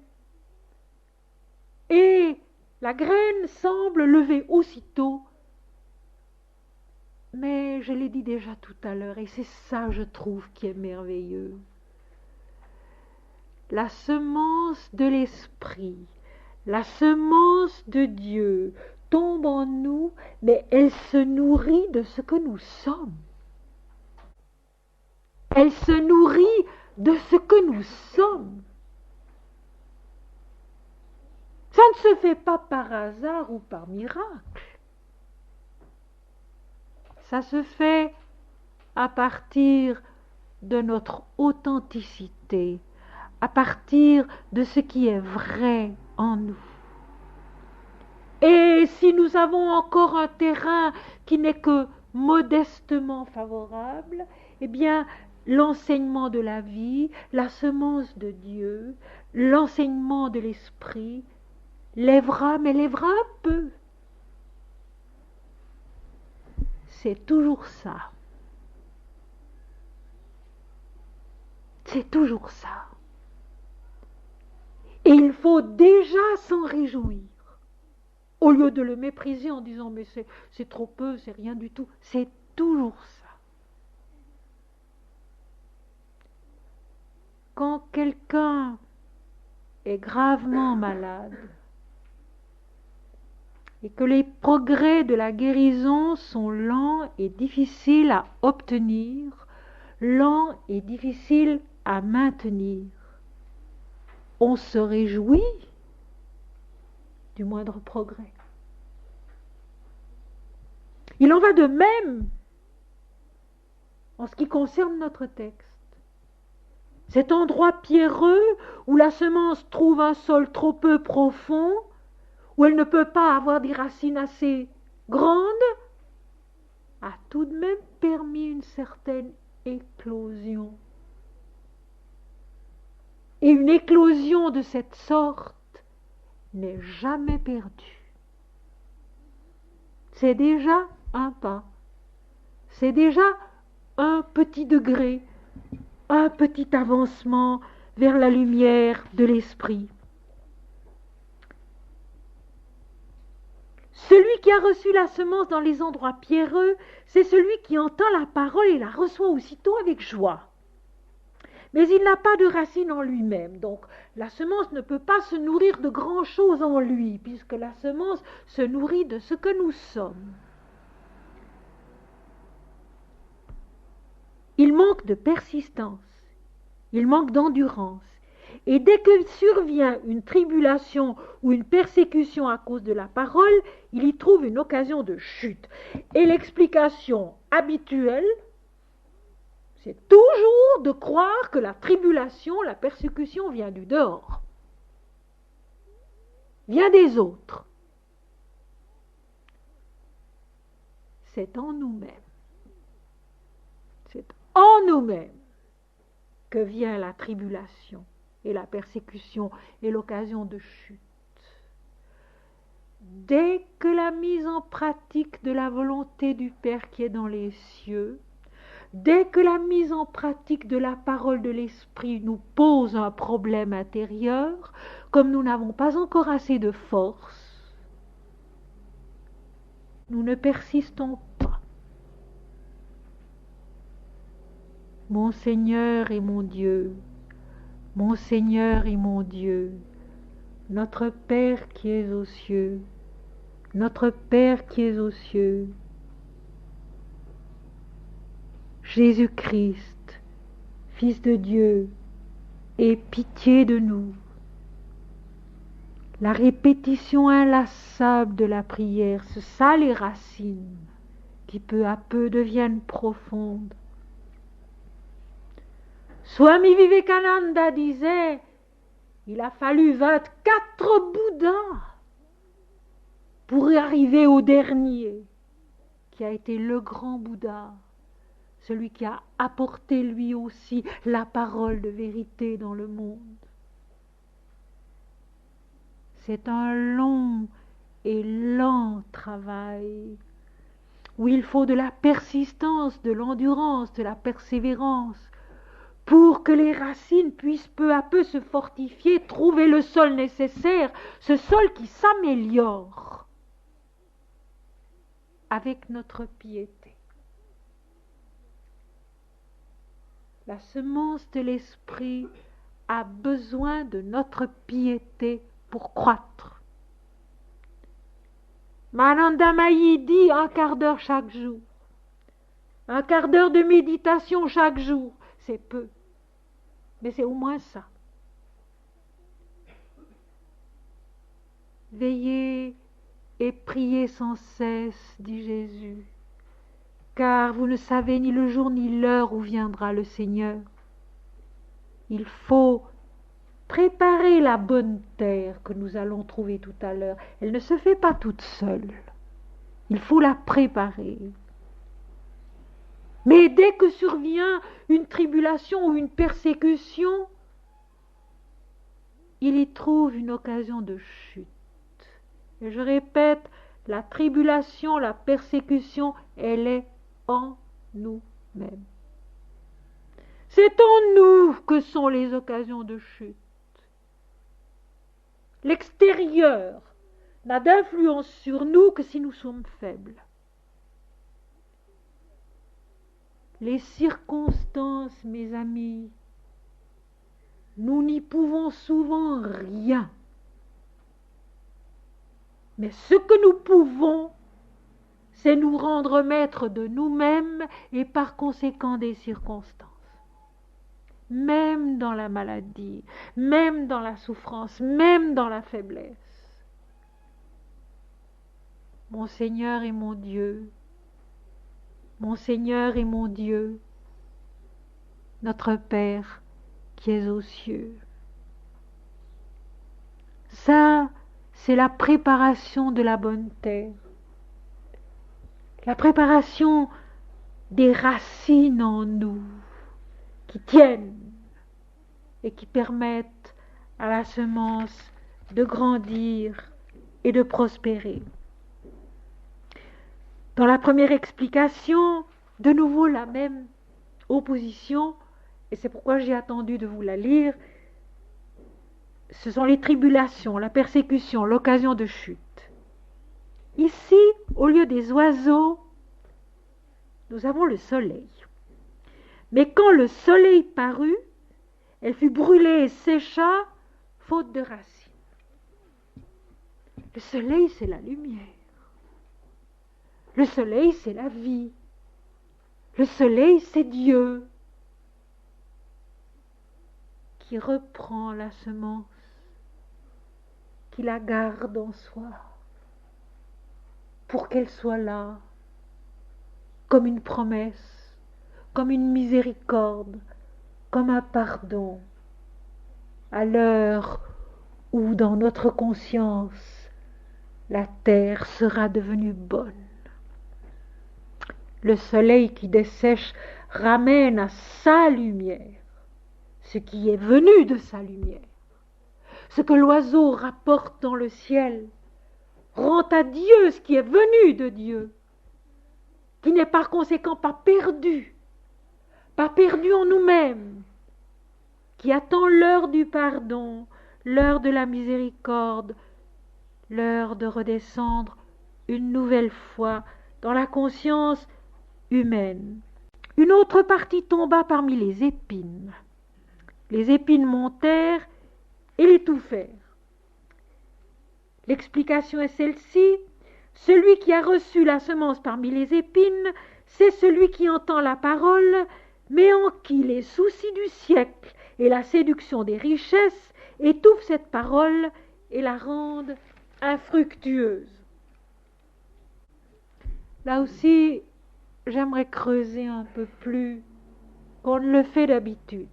A: Et la graine semble lever aussitôt. Mais je l'ai dit déjà tout à l'heure, et c'est ça, je trouve, qui est merveilleux. La semence de l'esprit, la semence de Dieu tombe en nous, mais elle se nourrit de ce que nous sommes. Elle se nourrit de ce que nous sommes. Ça ne se fait pas par hasard ou par miracle. Ça se fait à partir de notre authenticité, à partir de ce qui est vrai en nous. Et si nous avons encore un terrain qui n'est que modestement favorable, eh bien, l'enseignement de la vie, la semence de Dieu, l'enseignement de l'esprit, lèvera, mais lèvera un peu. C'est toujours ça. C'est toujours ça. Et il faut déjà s'en réjouir. Au lieu de le mépriser en disant mais c'est trop peu, c'est rien du tout. C'est toujours ça. Quand quelqu'un est gravement malade et que les progrès de la guérison sont lents et difficiles à obtenir, lents et difficiles à maintenir, on se réjouit du moindre progrès. Il en va de même en ce qui concerne notre texte. Cet endroit pierreux où la semence trouve un sol trop peu profond, où elle ne peut pas avoir des racines assez grandes, a tout de même permis une certaine éclosion. Et une éclosion de cette sorte n'est jamais perdue. C'est déjà un pas, c'est déjà un petit degré, un petit avancement vers la lumière de l'esprit. Celui qui a reçu la semence dans les endroits pierreux, c'est celui qui entend la parole et la reçoit aussitôt avec joie. Mais il n'a pas de racine en lui-même, donc la semence ne peut pas se nourrir de grand-chose en lui, puisque la semence se nourrit de ce que nous sommes. Il manque de persistance, il manque d'endurance. Et dès que survient une tribulation ou une persécution à cause de la parole, il y trouve une occasion de chute. Et l'explication habituelle, c'est toujours de croire que la tribulation, la persécution vient du dehors, vient des autres. C'est en nous-mêmes. C'est en nous-mêmes que vient la tribulation et la persécution et l'occasion de chute. Dès que la mise en pratique de la volonté du Père qui est dans les cieux, dès que la mise en pratique de la parole de l'Esprit nous pose un problème intérieur, comme nous n'avons pas encore assez de force, nous ne persistons pas. Mon Seigneur et mon Dieu, mon Seigneur et mon Dieu, notre Père qui es aux cieux, notre Père qui es aux cieux, Jésus-Christ, Fils de Dieu, aie pitié de nous. La répétition inlassable de la prière, ce ça les racines qui peu à peu deviennent profondes. Swami Vivekananda disait, il a fallu 24 Bouddhas pour arriver au dernier, qui a été le grand Bouddha, celui qui a apporté lui aussi la parole de vérité dans le monde. C'est un long et lent travail où il faut de la persistance, de l'endurance, de la persévérance pour que les racines puissent peu à peu se fortifier, trouver le sol nécessaire, ce sol qui s'améliore avec notre piété. La semence de l'esprit a besoin de notre piété pour croître. Mananda Mayi dit 1 quart d'heure chaque jour. 1 quart d'heure de méditation chaque jour, c'est peu. Mais c'est au moins ça. Veillez et priez sans cesse, dit Jésus, car vous ne savez ni le jour ni l'heure où viendra le Seigneur. Il faut préparer la bonne terre que nous allons trouver tout à l'heure. Elle ne se fait pas toute seule. Il faut la préparer. Mais dès que survient une tribulation ou une persécution, il y trouve une occasion de chute. Et je répète, la tribulation, la persécution, elle est en nous-mêmes. C'est en nous que sont les occasions de chute. L'extérieur n'a d'influence sur nous que si nous sommes faibles. Les circonstances, mes amis, nous n'y pouvons souvent rien. Mais ce que nous pouvons, c'est nous rendre maîtres de nous-mêmes et par conséquent des circonstances. Même dans la maladie, même dans la souffrance, même dans la faiblesse. Mon Seigneur et mon Dieu, mon Seigneur et mon Dieu, notre Père qui es aux cieux. Ça, c'est la préparation de la bonne terre. La préparation des racines en nous qui tiennent et qui permettent à la semence de grandir et de prospérer. Dans la première explication, de nouveau la même opposition, et c'est pourquoi j'ai attendu de vous la lire. Ce sont les tribulations, la persécution, l'occasion de chute. Ici, au lieu des oiseaux, nous avons le soleil. Mais quand le soleil parut, elle fut brûlée et sécha, faute de racines. Le soleil, c'est la lumière. Le soleil, c'est la vie. Le soleil, c'est Dieu qui reprend la semence, qui la garde en soi, pour qu'elle soit là, comme une promesse, comme une miséricorde, comme un pardon, à l'heure où dans notre conscience, la terre sera devenue bonne. Le soleil qui dessèche ramène à sa lumière ce qui est venu de sa lumière. Ce que l'oiseau rapporte dans le ciel rend à Dieu ce qui est venu de Dieu, qui n'est par conséquent pas perdu en nous-mêmes, qui attend l'heure du pardon, l'heure de la miséricorde, l'heure de redescendre une nouvelle fois dans la conscience humaine. Une autre partie tomba parmi les épines. Les épines montèrent et l'étouffèrent. L'explication est celle-ci. Celui qui a reçu la semence parmi les épines, c'est celui qui entend la parole, mais en qui les soucis du siècle et la séduction des richesses étouffent cette parole et la rendent infructueuse. Là aussi, j'aimerais creuser un peu plus qu'on ne le fait d'habitude.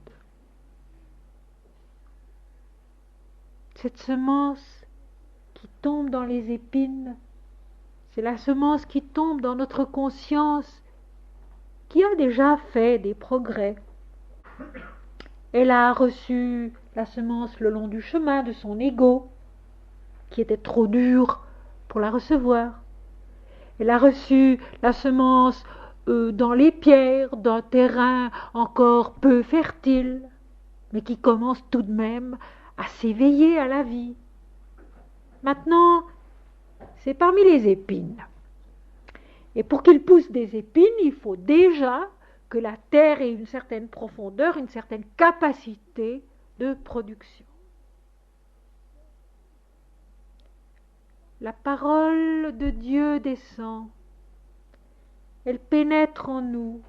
A: Cette semence qui tombe dans les épines, c'est la semence qui tombe dans notre conscience, qui a déjà fait des progrès. Elle a reçu la semence le long du chemin de son ego, qui était trop dur pour la recevoir. Elle a reçu la semence dans les pierres d'un terrain encore peu fertile, mais qui commence tout de même à s'éveiller à la vie. Maintenant, c'est parmi les épines. Et pour qu'il pousse des épines, il faut déjà que la terre ait une certaine profondeur, une certaine capacité de production. La parole de Dieu descend, elle pénètre en nous,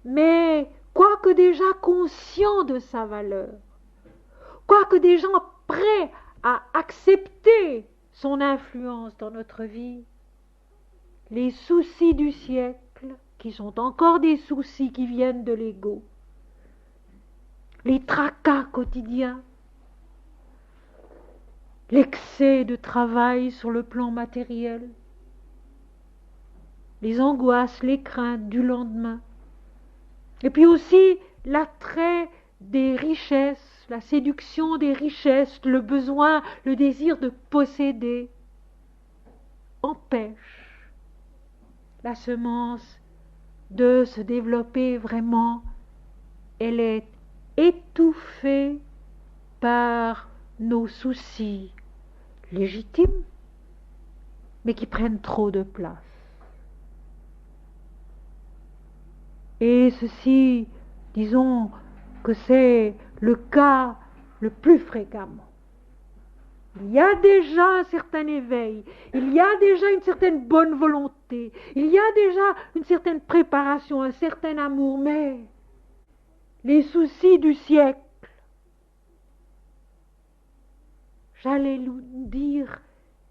A: mais quoique déjà conscient de sa valeur, quoique déjà prêt à accepter son influence dans notre vie, les soucis du siècle, qui sont encore des soucis qui viennent de l'ego, les tracas quotidiens, l'excès de travail sur le plan matériel, les angoisses, les craintes du lendemain, et puis aussi l'attrait des richesses, la séduction des richesses, le besoin, le désir de posséder, empêchent la semence de se développer vraiment. Elle est étouffée par nos soucis légitimes, mais qui prennent trop de place. Et ceci, disons que c'est le cas le plus fréquemment. Il y a déjà un certain éveil, il y a déjà une certaine bonne volonté, il y a déjà une certaine préparation, un certain amour, mais les soucis du siècle, j'allais dire,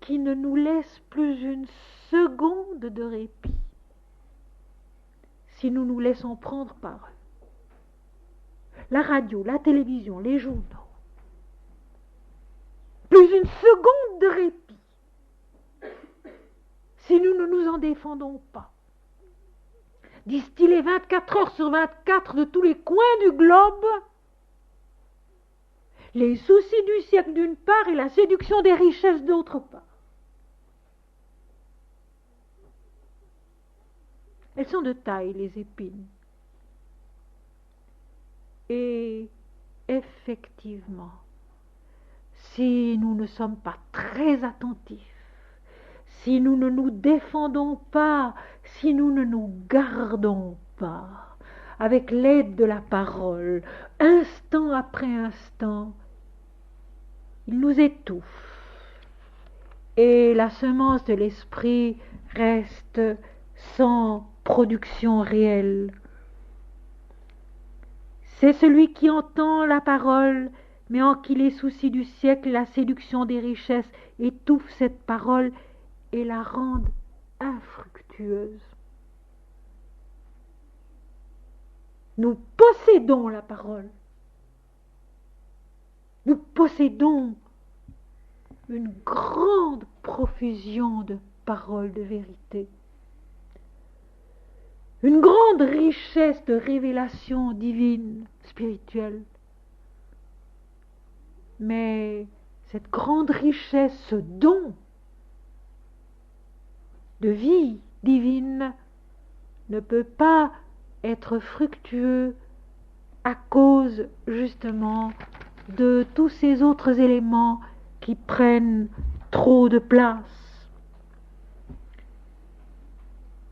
A: qui ne nous laissent plus une seconde de répit si nous nous laissons prendre par eux. La radio, la télévision, les journaux, plus une seconde de répit si nous ne nous en défendons pas. Distiller 24 heures sur 24 de tous les coins du globe les soucis du siècle d'une part et la séduction des richesses d'autre part. Elles sont de taille, les épines. Et effectivement, si nous ne sommes pas très attentifs, si nous ne nous défendons pas, si nous ne nous gardons pas, avec l'aide de la parole, instant après instant, il nous étouffe. Et la semence de l'esprit reste sans production réelle. C'est celui qui entend la parole, mais en qui les soucis du siècle, la séduction des richesses étouffent cette parole et la rendent infructueuse. Nous possédons la parole. Nous possédons une grande profusion de paroles de vérité. Une grande richesse de révélations divines, spirituelles. Mais cette grande richesse, ce don de vie divine ne peut pas être fructueux à cause justement de tous ces autres éléments qui prennent trop de place.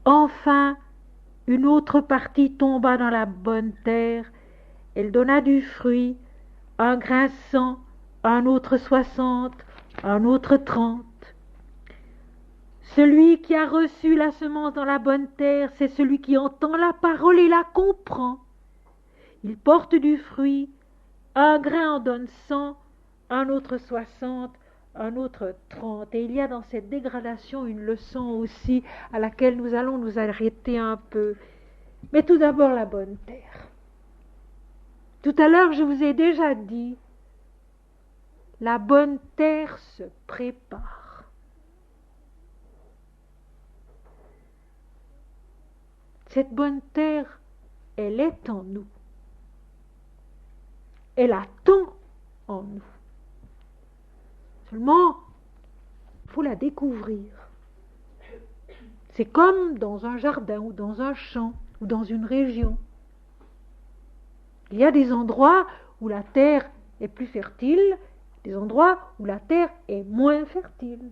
A: Enfin, une autre partie tomba dans la bonne terre, elle donna du fruit, un grain 100, un autre 60, un autre 30. Celui qui a reçu la semence dans la bonne terre, c'est celui qui entend la parole et la comprend. Il porte du fruit, un grain en donne 100, un autre 60, un autre 30. Et il y a dans cette dégradation une leçon aussi à laquelle nous allons nous arrêter un peu. Mais tout d'abord la bonne terre. Tout à l'heure, je vous ai déjà dit, la bonne terre se prépare. Cette bonne terre, elle est en nous. Elle attend en nous. Seulement, il faut la découvrir. C'est comme dans un jardin ou dans un champ ou dans une région. Il y a des endroits où la terre est plus fertile, des endroits où la terre est moins fertile.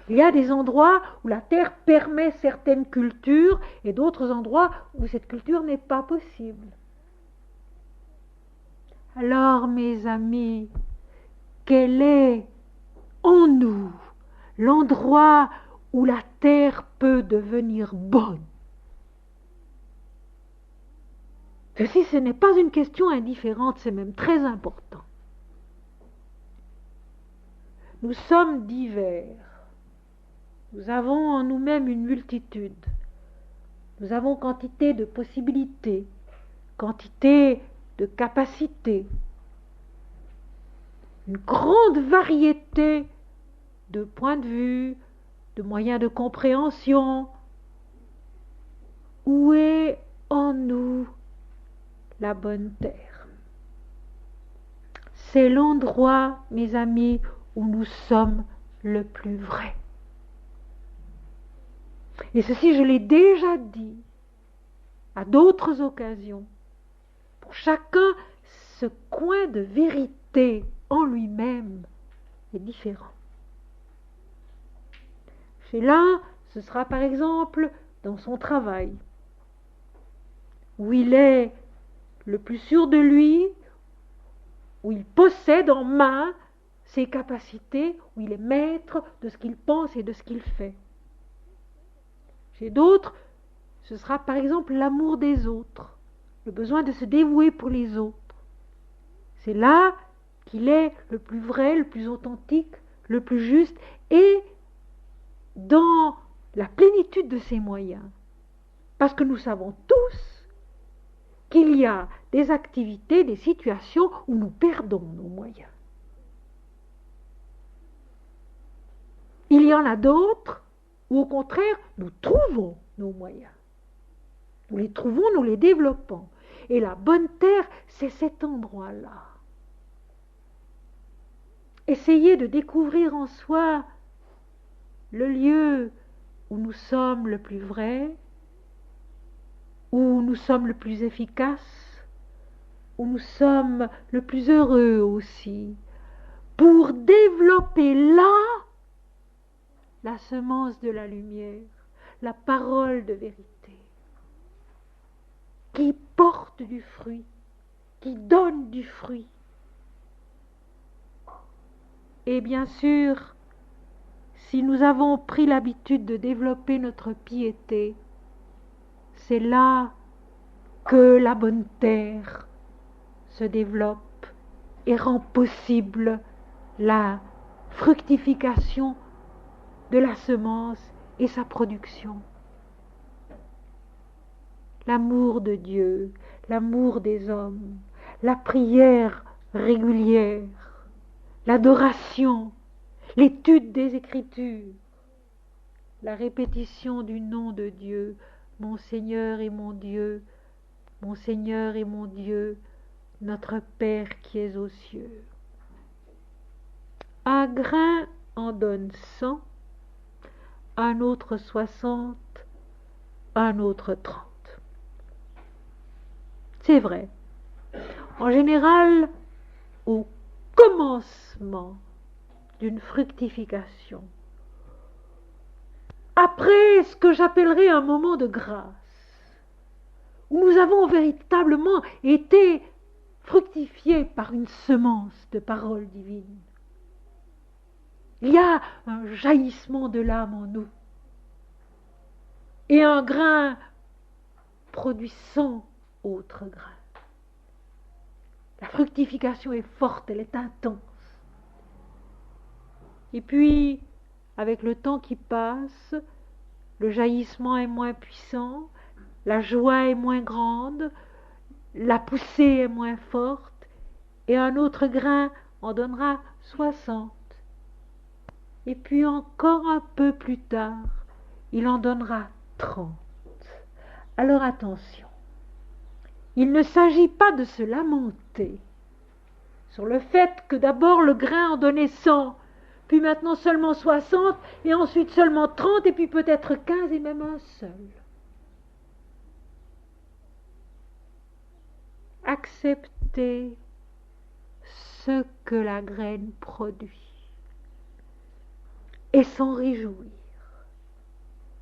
A: Il y a des endroits où la terre permet certaines cultures et d'autres endroits où cette culture n'est pas possible. Alors, mes amis, quel est en nous l'endroit où la terre peut devenir bonne? Ceci, ce n'est pas une question indifférente, c'est même très important. Nous sommes divers. Nous avons en nous-mêmes une multitude. Nous avons quantité de possibilités, quantité de capacités, une grande variété de points de vue, de moyens de compréhension. Où est en nous la bonne terre? C'est l'endroit, mes amis, où nous sommes le plus vrai. Et ceci, je l'ai déjà dit à d'autres occasions. Pour chacun, ce coin de vérité en lui-même est différent. Chez l'un, ce sera par exemple dans son travail, où il est le plus sûr de lui, où il possède en main ses capacités, où il est maître de ce qu'il pense et de ce qu'il fait. Chez d'autres, ce sera par exemple l'amour des autres, le besoin de se dévouer pour les autres. C'est là qu'il est le plus vrai, le plus authentique, le plus juste et dans la plénitude de ses moyens. Parce que nous savons tous qu'il y a des activités, des situations où nous perdons nos moyens. Il y en a d'autres où au contraire nous trouvons nos moyens. Nous les trouvons, nous les développons. Et la bonne terre, c'est cet endroit-là. Essayez de découvrir en soi le lieu où nous sommes le plus vrai, où nous sommes le plus efficace, où nous sommes le plus heureux aussi, pour développer là la semence de la lumière, la parole de vérité, qui porte du fruit, qui donne du fruit. Et bien sûr, si nous avons pris l'habitude de développer notre piété, c'est là que la bonne terre se développe et rend possible la fructification de la semence et sa production. L'amour de Dieu, l'amour des hommes, la prière régulière, l'adoration, l'étude des Écritures, la répétition du nom de Dieu, mon Seigneur et mon Dieu, mon Seigneur et mon Dieu, notre Père qui es aux cieux. Un grain en donne 100, un autre 60, un autre 30. C'est vrai. En général, au commencement d'une fructification, après ce que j'appellerais un moment de grâce, où nous avons véritablement été fructifiés par une semence de parole divine, il y a un jaillissement de l'âme en nous. Et un grain produit 100 autres grains. La fructification est forte, elle est intense. Et puis, avec le temps qui passe, le jaillissement est moins puissant, la joie est moins grande, la poussée est moins forte, et un autre grain en donnera 60. Et puis encore un peu plus tard, il en donnera 30. Alors attention, il ne s'agit pas de se lamenter sur le fait que d'abord le grain en donnait 100, puis maintenant seulement 60, et ensuite seulement 30, et puis peut-être 15 et même un seul. Accepter ce que la graine produit et s'en réjouir,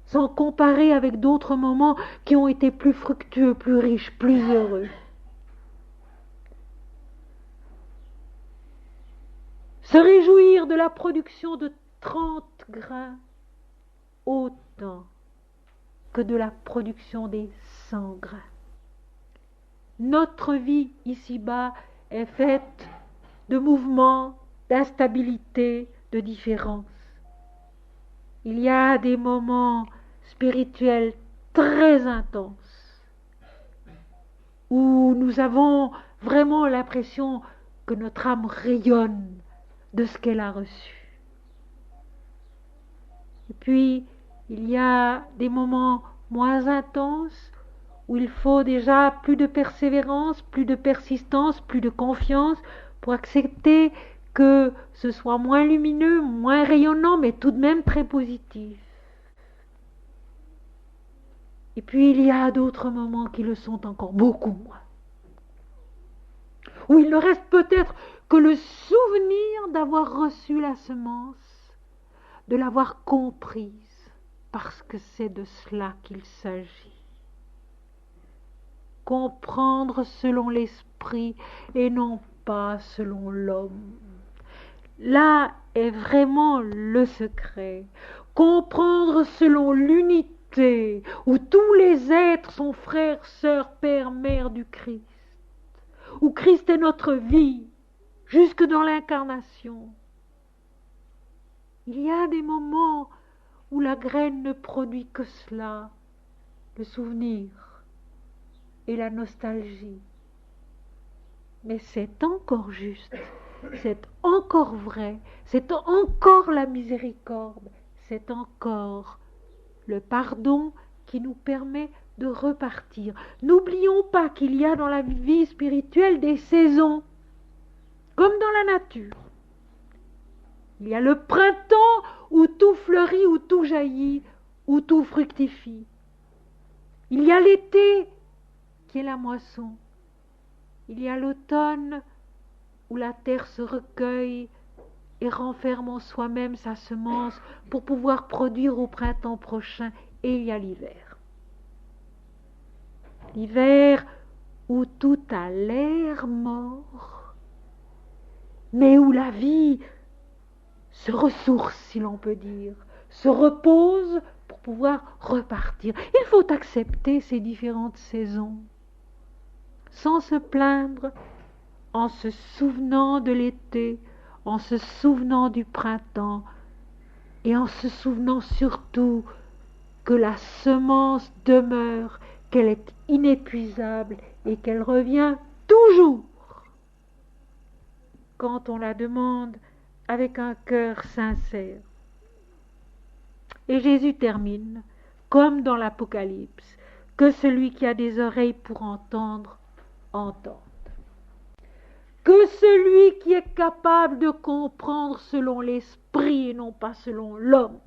A: sans comparer avec d'autres moments qui ont été plus fructueux, plus riches, plus heureux. Se réjouir de la production de 30 grains autant que de la production des 100 grains. Notre vie ici-bas est faite de mouvements, d'instabilité, de différences. Il y a des moments spirituels très intenses où nous avons vraiment l'impression que notre âme rayonne de ce qu'elle a reçu. Et puis, il y a des moments moins intenses où il faut déjà plus de persévérance, plus de persistance, plus de confiance pour accepter que ce soit moins lumineux, moins rayonnant, mais tout de même très positif. Et puis il y a d'autres moments qui le sont encore beaucoup moins, où il ne reste peut-être que le souvenir d'avoir reçu la semence, de l'avoir comprise, parce que c'est de cela qu'il s'agit. Comprendre selon l'esprit et non pas selon l'homme. Là est vraiment le secret. Comprendre selon l'unité, où tous les êtres sont frères, sœurs, pères, mères du Christ, où Christ est notre vie, jusque dans l'incarnation. Il y a des moments où la graine ne produit que cela, le souvenir et la nostalgie. Mais c'est encore juste, c'est encore vrai, c'est encore la miséricorde, c'est encore le pardon qui nous permet de repartir. N'oublions pas qu'il y a dans la vie spirituelle des saisons, comme dans la nature. Il y a le printemps où tout fleurit, où tout jaillit, où tout fructifie. Il y a l'été qui est la moisson. Il y a l'automne où la terre se recueille et renferme en soi-même sa semence pour pouvoir produire au printemps prochain. Et il y a l'hiver. L'hiver où tout a l'air mort, mais où la vie se ressource, si l'on peut dire, se repose pour pouvoir repartir. Il faut accepter ces différentes saisons, sans se plaindre, en se souvenant de l'été, en se souvenant du printemps, et en se souvenant surtout que la semence demeure, qu'elle est inépuisable et qu'elle revient toujours quand on la demande avec un cœur sincère. Et Jésus termine, comme dans l'Apocalypse, que celui qui a des oreilles pour entendre, entende. Que celui qui est capable de comprendre selon l'esprit et non pas selon l'homme.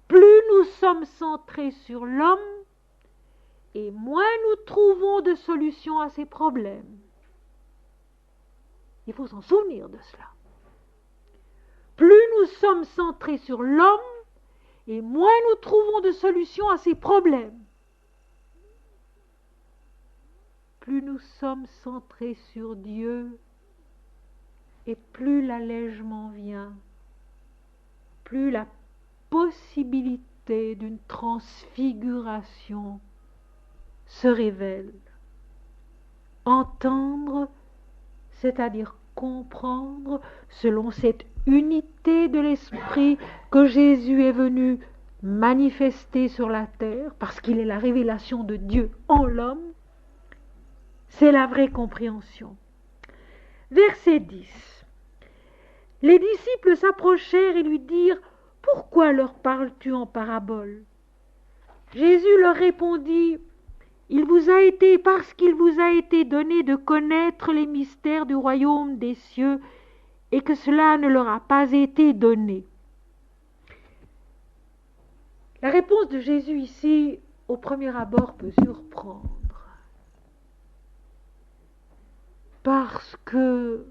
A: Plus nous sommes centrés sur l'homme, et moins nous trouvons de solutions à ses problèmes. Il faut s'en souvenir de cela. Plus nous sommes centrés sur l'homme, et moins nous trouvons de solutions à ses problèmes. Plus nous sommes centrés sur Dieu, et plus l'allègement vient, plus la possibilité d'une transfiguration se révèle. Entendre, c'est-à-dire comprendre selon cette unité de l'esprit que Jésus est venu manifester sur la terre, parce qu'il est la révélation de Dieu en l'homme, c'est la vraie compréhension. Verset 10. Les disciples s'approchèrent et lui dirent « Pourquoi leur parles-tu en parabole ?» Jésus leur répondit « Parce qu'il vous a été donné de connaître les mystères du royaume des cieux et que cela ne leur a pas été donné. » La réponse de Jésus ici, au premier abord, peut surprendre. Parce que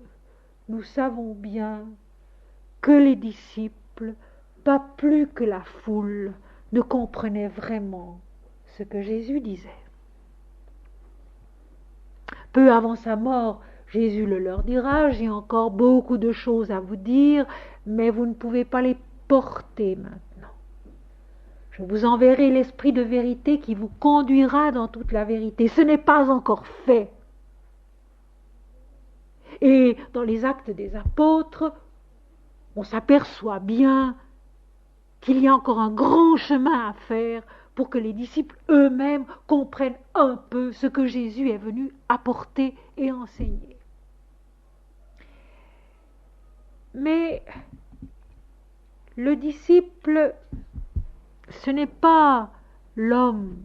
A: nous savons bien que les disciples, pas plus que la foule, ne comprenaient vraiment ce que Jésus disait. Peu avant sa mort, Jésus le leur dira « J'ai encore beaucoup de choses à vous dire, mais vous ne pouvez pas les porter maintenant. Je vous enverrai l'Esprit de vérité qui vous conduira dans toute la vérité. Ce n'est pas encore fait. » Et dans les Actes des Apôtres, on s'aperçoit bien qu'il y a encore un grand chemin à faire pour que les disciples eux-mêmes comprennent un peu ce que Jésus est venu apporter et enseigner. Mais le disciple, ce n'est pas l'homme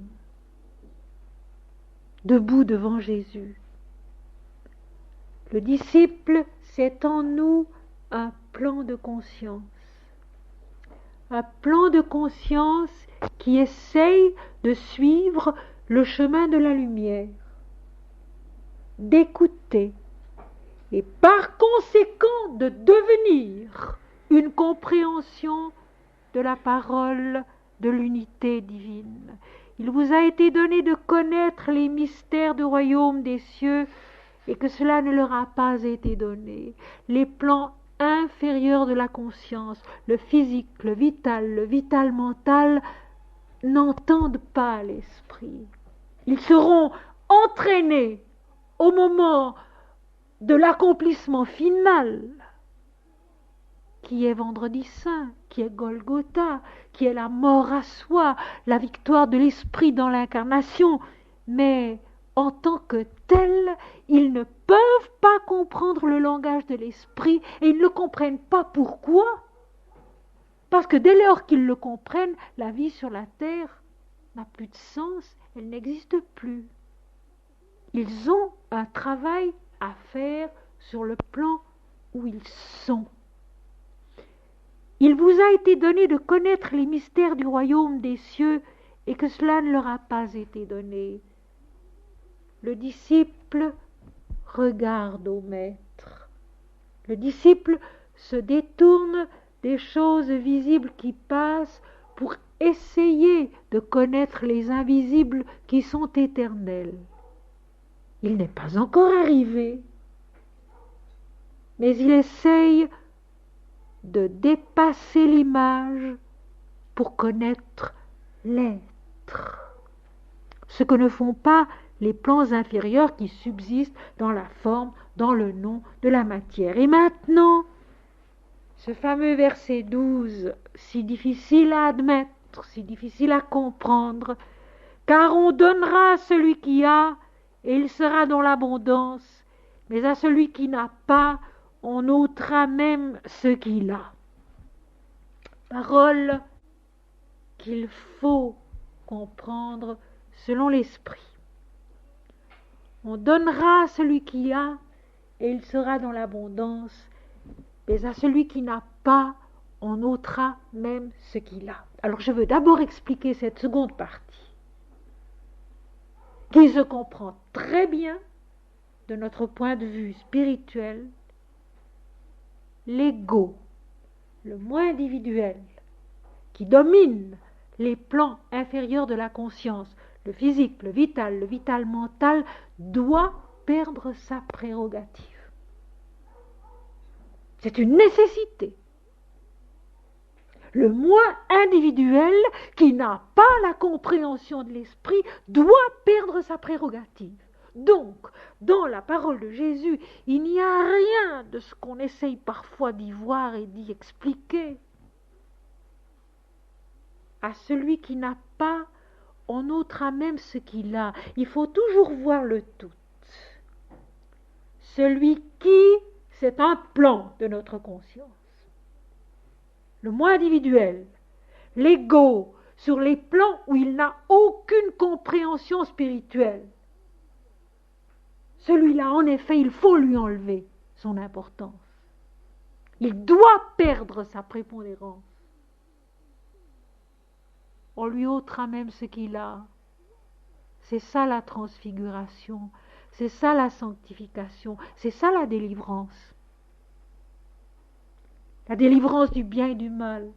A: debout devant Jésus. Le disciple, c'est en nous un plan de conscience. Un plan de conscience qui essaye de suivre le chemin de la lumière, d'écouter et par conséquent de devenir une compréhension de la parole de l'unité divine. Il vous a été donné de connaître les mystères du royaume des cieux et que cela ne leur a pas été donné. Les plans inférieurs de la conscience, le physique, le vital mental, n'entendent pas l'esprit. Ils seront entraînés au moment de l'accomplissement final, qui est Vendredi Saint, qui est Golgotha, qui est la mort à soi, la victoire de l'esprit dans l'incarnation, mais en tant que tels, ils ne peuvent pas comprendre le langage de l'esprit et ils ne le comprennent pas. Pourquoi ? Parce que dès lors qu'ils le comprennent, la vie sur la terre n'a plus de sens, elle n'existe plus. Ils ont un travail à faire sur le plan où ils sont. Il vous a été donné de connaître les mystères du royaume des cieux et que cela ne leur a pas été donné. Le disciple regarde au maître. Le disciple se détourne des choses visibles qui passent pour essayer de connaître les invisibles qui sont éternels. Il n'est pas encore arrivé, mais il essaye de dépasser l'image pour connaître l'être. Ce que ne font pas les plans inférieurs qui subsistent dans la forme, dans le nom de la matière. Et maintenant, ce fameux verset 12, si difficile à admettre, si difficile à comprendre, car on donnera à celui qui a, et il sera dans l'abondance, mais à celui qui n'a pas, on ôtera même ce qu'il a. Parole qu'il faut comprendre selon l'esprit. On donnera à celui qui a, et il sera dans l'abondance, mais à celui qui n'a pas, on ôtera même ce qu'il a. Alors je veux d'abord expliquer cette seconde partie, qui se comprend très bien de notre point de vue spirituel. L'ego, le moi individuel, qui domine les plans inférieurs de la conscience, le physique, le vital mental, doit perdre sa prérogative. C'est une nécessité. Le moi individuel, qui n'a pas la compréhension de l'esprit, doit perdre sa prérogative, Donc, dans la parole de Jésus, il n'y a rien de ce qu'on essaye parfois d'y voir et d'y expliquer. À celui qui n'a pas, on ôtera même ce qu'il a. Il faut toujours voir le tout. Celui qui, c'est un plan de notre conscience. Le moi individuel, l'ego, sur les plans où il n'a aucune compréhension spirituelle. Celui-là, en effet, il faut lui enlever son importance. Il doit perdre sa prépondérance. On lui ôtera même ce qu'il a. C'est ça la transfiguration, c'est ça la sanctification, c'est ça la délivrance. La délivrance du bien et du mal,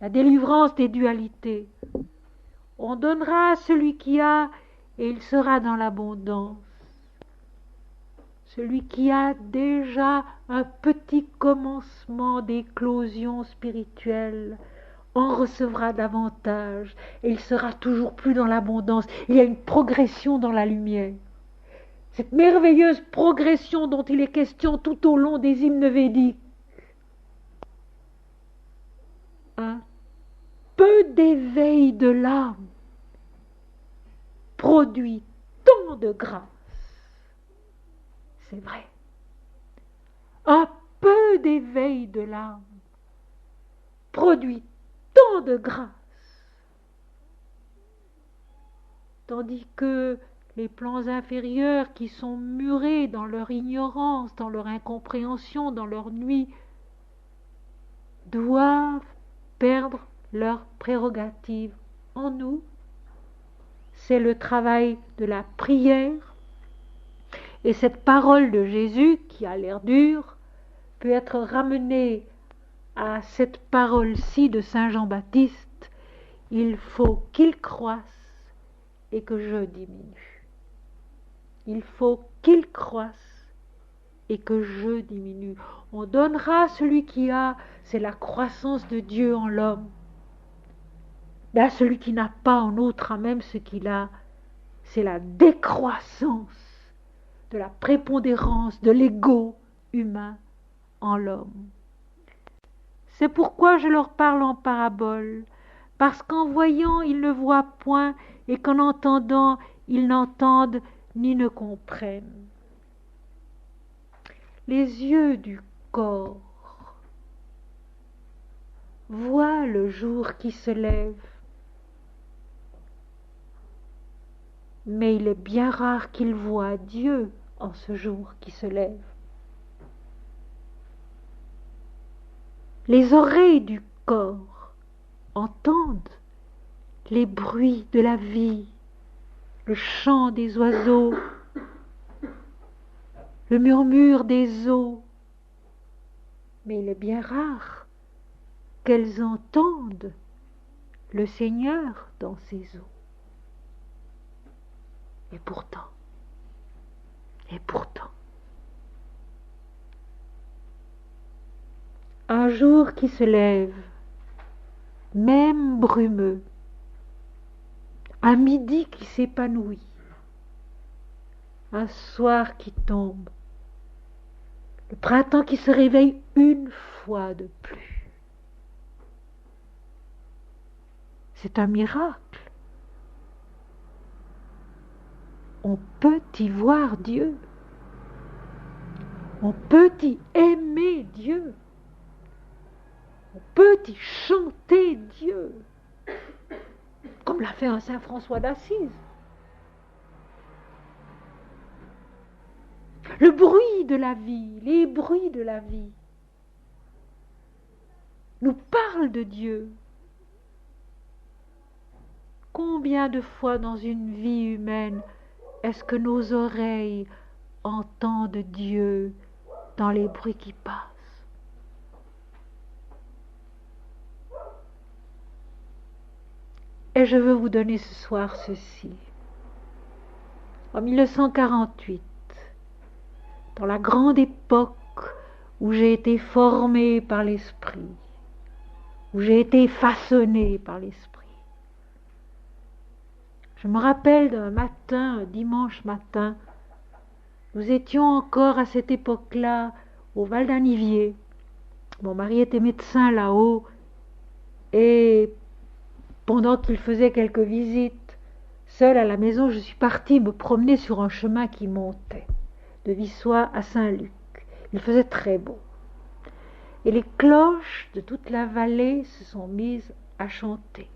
A: la délivrance des dualités. On donnera à celui qui a et il sera dans l'abondance. Celui qui a déjà un petit commencement d'éclosion spirituelle en recevra davantage et il sera toujours plus dans l'abondance. Il y a une progression dans la lumière. Cette merveilleuse progression dont il est question tout au long des hymnes védiques. Un peu d'éveil de l'âme produit tant de grâce. C'est vrai. Un peu d'éveil de l'âme produit tant de grâce. Tandis que les plans inférieurs qui sont murés dans leur ignorance, dans leur incompréhension, dans leur nuit, doivent perdre leur prérogative en nous. C'est le travail de la prière. Et cette parole de Jésus, qui a l'air dure, peut être ramenée à cette parole-ci de Saint Jean-Baptiste. Il faut qu'il croisse et que je diminue. Il faut qu'il croisse et que je diminue. On donnera à celui qui a, c'est la croissance de Dieu en l'homme. Mais à celui qui n'a pas, on ôtera même ce qu'il a, c'est la décroissance de la prépondérance de l'ego humain en l'homme. C'est pourquoi je leur parle en parabole, parce qu'en voyant, ils ne voient point, et qu'en entendant, ils n'entendent ni ne comprennent. Les yeux du corps voient le jour qui se lève, mais il est bien rare qu'ils voient Dieu en ce jour qui se lève. Les oreilles du corps entendent les bruits de la vie, le chant des oiseaux, le murmure des eaux, mais il est bien rare qu'elles entendent le Seigneur dans ces eaux. Et pourtant, un jour qui se lève, même brumeux, un midi qui s'épanouit, un soir qui tombe, le printemps qui se réveille une fois de plus. C'est un miracle. On peut y voir Dieu. On peut y aimer Dieu. On peut y chanter Dieu, comme l'a fait un Saint François d'Assise. Le bruit de la vie, les bruits de la vie nous parlent de Dieu. Combien de fois dans une vie humaine est-ce que nos oreilles entendent Dieu dans les bruits qui passent? Et je veux vous donner ce soir ceci. En 1948, dans la grande époque où j'ai été formé par l'Esprit, où j'ai été façonné par l'Esprit, Je me rappelle d'un matin, un dimanche matin, nous étions encore à cette époque-là au Val d'Anivier. Mon mari était médecin là-haut et pendant qu'il faisait quelques visites, seule à la maison, je suis partie me promener sur un chemin qui montait de Vissois à Saint-Luc. Il faisait très beau. Et les cloches de toute la vallée se sont mises à chanter.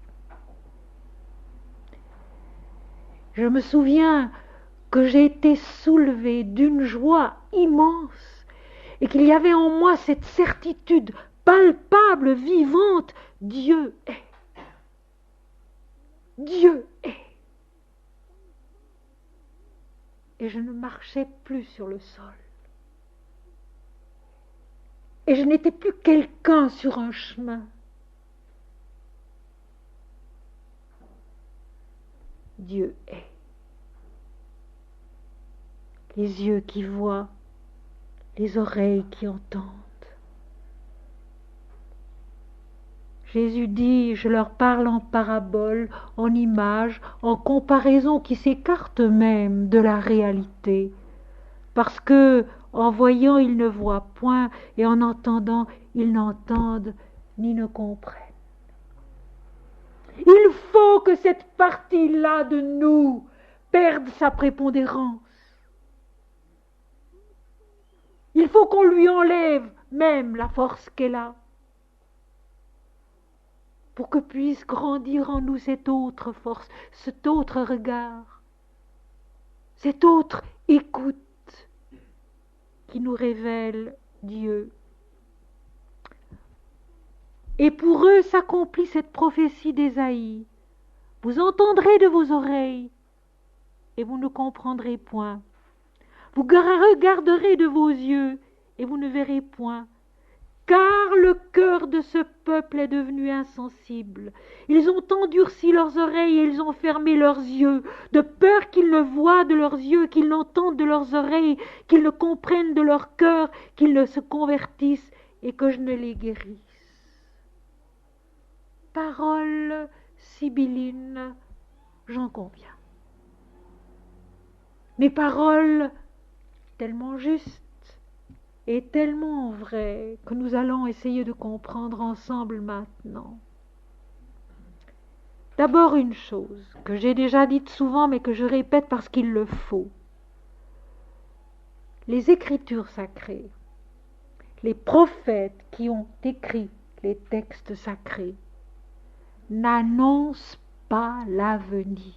A: Je me souviens que j'ai été soulevée d'une joie immense et qu'il y avait en moi cette certitude palpable, vivante, Dieu est. Dieu est. Et je ne marchais plus sur le sol. Et je n'étais plus quelqu'un sur un chemin. Dieu est. Les yeux qui voient, les oreilles qui entendent. Jésus dit, je leur parle en paraboles, en images, en comparaisons qui s'écartent même de la réalité, parce que, en voyant, ils ne voient point, et en entendant, ils n'entendent ni ne comprennent. Il faut que cette partie-là de nous perde sa prépondérance. Il faut qu'on lui enlève même la force qu'elle a, pour que puisse grandir en nous cette autre force, cet autre regard, cette autre écoute qui nous révèle Dieu. Et pour eux s'accomplit cette prophétie d'Ésaïe. Vous entendrez de vos oreilles, et vous ne comprendrez point. Vous regarderez de vos yeux, et vous ne verrez point. Car le cœur de ce peuple est devenu insensible. Ils ont endurci leurs oreilles et ils ont fermé leurs yeux, de peur qu'ils ne voient de leurs yeux, qu'ils n'entendent de leurs oreilles, qu'ils ne comprennent de leur cœur, qu'ils ne se convertissent et que je ne les guérisse. Parole sibyllines, j'en conviens. Mes paroles tellement justes et tellement vraies que nous allons essayer de comprendre ensemble maintenant. D'abord une chose que j'ai déjà dite souvent mais que je répète parce qu'il le faut. Les Écritures sacrées, les prophètes qui ont écrit les textes sacrés n'annoncent pas l'avenir.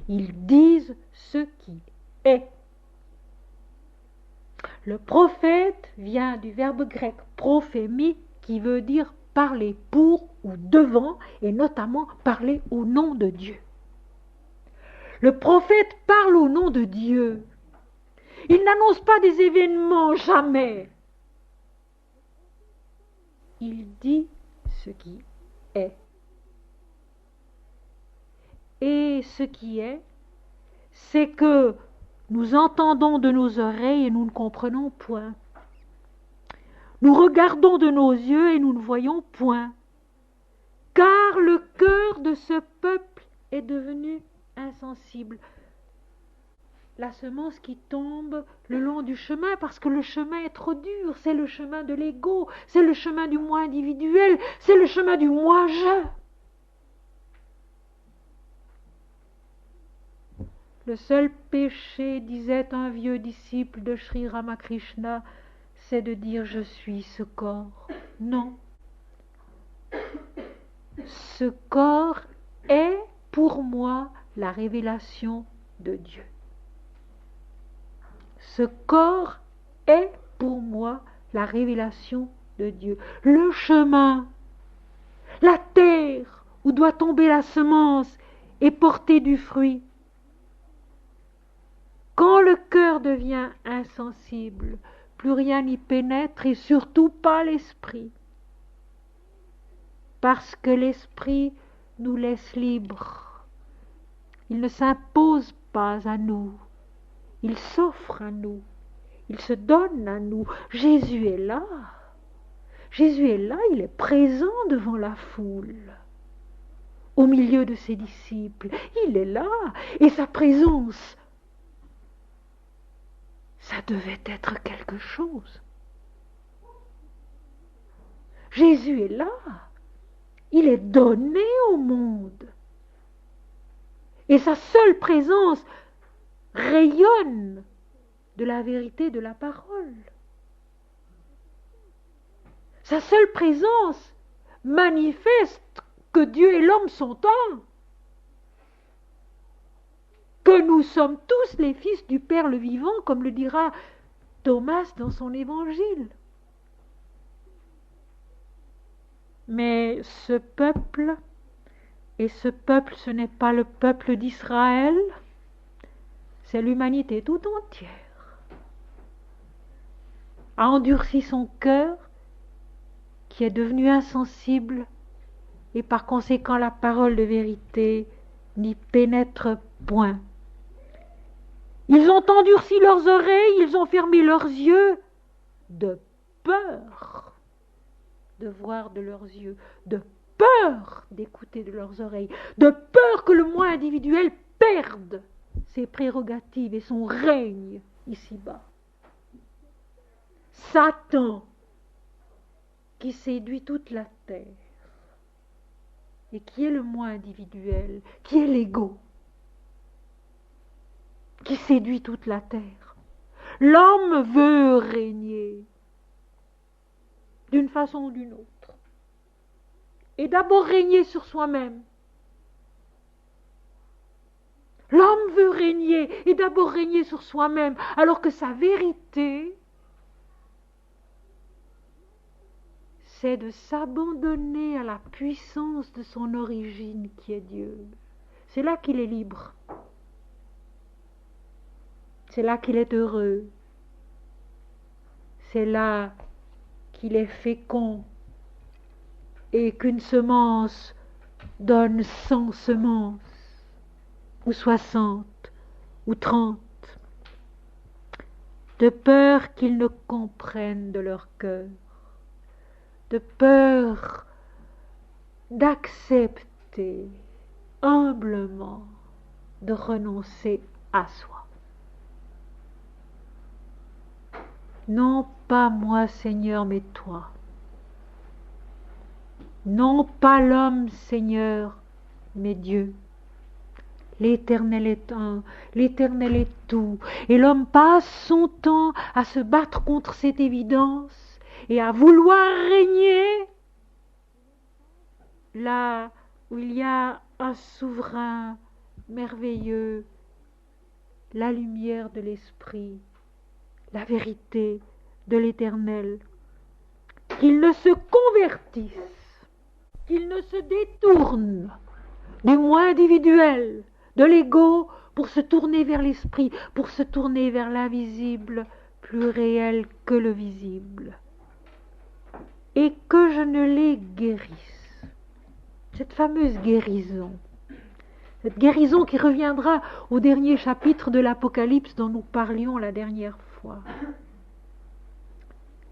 A: Ils disent ce qui est. Le prophète vient du verbe grec prophémie qui veut dire parler pour ou devant et notamment parler au nom de Dieu. Le prophète parle au nom de Dieu. Il n'annonce pas des événements, jamais. Il dit ce qui est. Et ce qui est, c'est que nous entendons de nos oreilles et nous ne comprenons point. Nous regardons de nos yeux et nous ne voyons point. Car le cœur de ce peuple est devenu insensible. La semence qui tombe le long du chemin, parce que le chemin est trop dur, c'est le chemin de l'ego, c'est le chemin du moi individuel, c'est le chemin du moi-je. Le seul péché, disait un vieux disciple de Sri Ramakrishna, c'est de dire je suis ce corps. Non. Ce corps est pour moi la révélation de Dieu. Ce corps est pour moi la révélation de Dieu. Le chemin, la terre où doit tomber la semence et porter du fruit. Quand le cœur devient insensible, plus rien n'y pénètre et surtout pas l'esprit. Parce que l'esprit nous laisse libres. Il ne s'impose pas à nous. Il s'offre à nous. Il se donne à nous. Jésus est là. Jésus est là, il est présent devant la foule. au milieu de ses disciples. Il est là, et sa présence, ça devait être quelque chose. Jésus est là, il est donné au monde. Et sa seule présence rayonne de la vérité de la parole. Sa seule présence manifeste que Dieu et l'homme sont un, que nous sommes tous les fils du Père le vivant, comme le dira Thomas dans son évangile. Mais ce peuple, et ce peuple, ce n'est pas le peuple d'Israël, c'est l'humanité tout entière, a endurci son cœur, qui est devenu insensible, et par conséquent la parole de vérité n'y pénètre point. Ils ont endurci leurs oreilles, ils ont fermé leurs yeux, de peur de voir de leurs yeux, de peur d'écouter de leurs oreilles, de peur que le moi individuel perde ses prérogatives et son règne ici-bas. Satan, qui séduit toute la terre, et qui est le moi individuel, qui est l'ego, qui séduit toute la terre. L'homme veut régner d'une façon ou d'une autre, et d'abord régner sur soi-même. L'homme veut régner et d'abord régner sur soi-même, alors que sa vérité, c'est de s'abandonner à la puissance de son origine qui est Dieu. C'est là qu'il est libre. C'est là qu'il est heureux. C'est là qu'il est fécond et qu'une semence donne 100 semences, ou 60, ou 30, de peur qu'ils ne comprennent de leur cœur, de peur d'accepter humblement de renoncer à soi. Non pas moi, Seigneur, mais toi. Non pas l'homme, Seigneur, mais Dieu. L'Éternel est un, l'Éternel est tout. Et l'homme passe son temps à se battre contre cette évidence et à vouloir régner là où il y a un souverain merveilleux, la lumière de l'Esprit, la vérité de l'Éternel. Qu'il ne se convertisse, qu'il ne se détourne du moi individuel, de l'ego, pour se tourner vers l'esprit, pour se tourner vers l'invisible, plus réel que le visible. Et que je ne les guérisse. Cette fameuse guérison, cette guérison qui reviendra au dernier chapitre de l'Apocalypse dont nous parlions la dernière fois.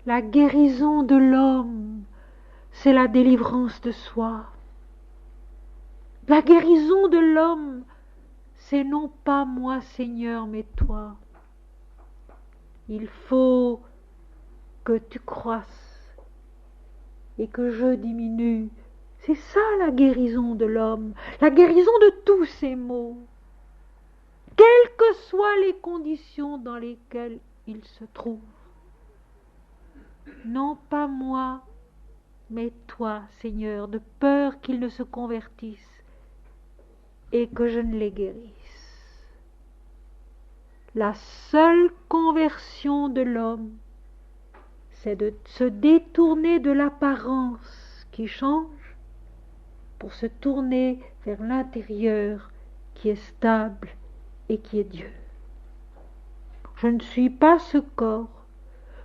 A: La guérison de l'homme, c'est la délivrance de soi. La guérison de l'homme, c'est non pas moi, Seigneur, mais toi. Il faut que tu croisses et que je diminue. C'est ça la guérison de l'homme, la guérison de tous ces maux, quelles que soient les conditions dans lesquelles il se trouve. Non pas moi, mais toi, Seigneur, de peur qu'ils ne se convertissent et que je ne les guérisse. La seule conversion de l'homme, c'est de se détourner de l'apparence qui change pour se tourner vers l'intérieur qui est stable et qui est Dieu. Je ne suis pas ce corps,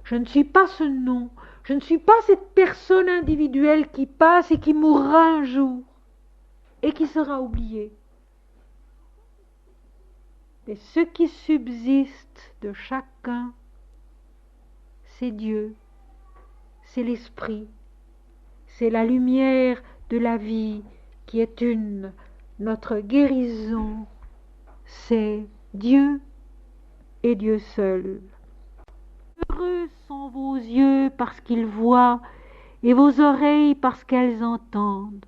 A: je ne suis pas ce nom, je ne suis pas cette personne individuelle qui passe et qui mourra un jour et qui sera oubliée. Mais ce qui subsiste de chacun, c'est Dieu, c'est l'Esprit, c'est la lumière de la vie qui est une, notre guérison, c'est Dieu et Dieu seul. Heureux sont vos yeux parce qu'ils voient et vos oreilles parce qu'elles entendent.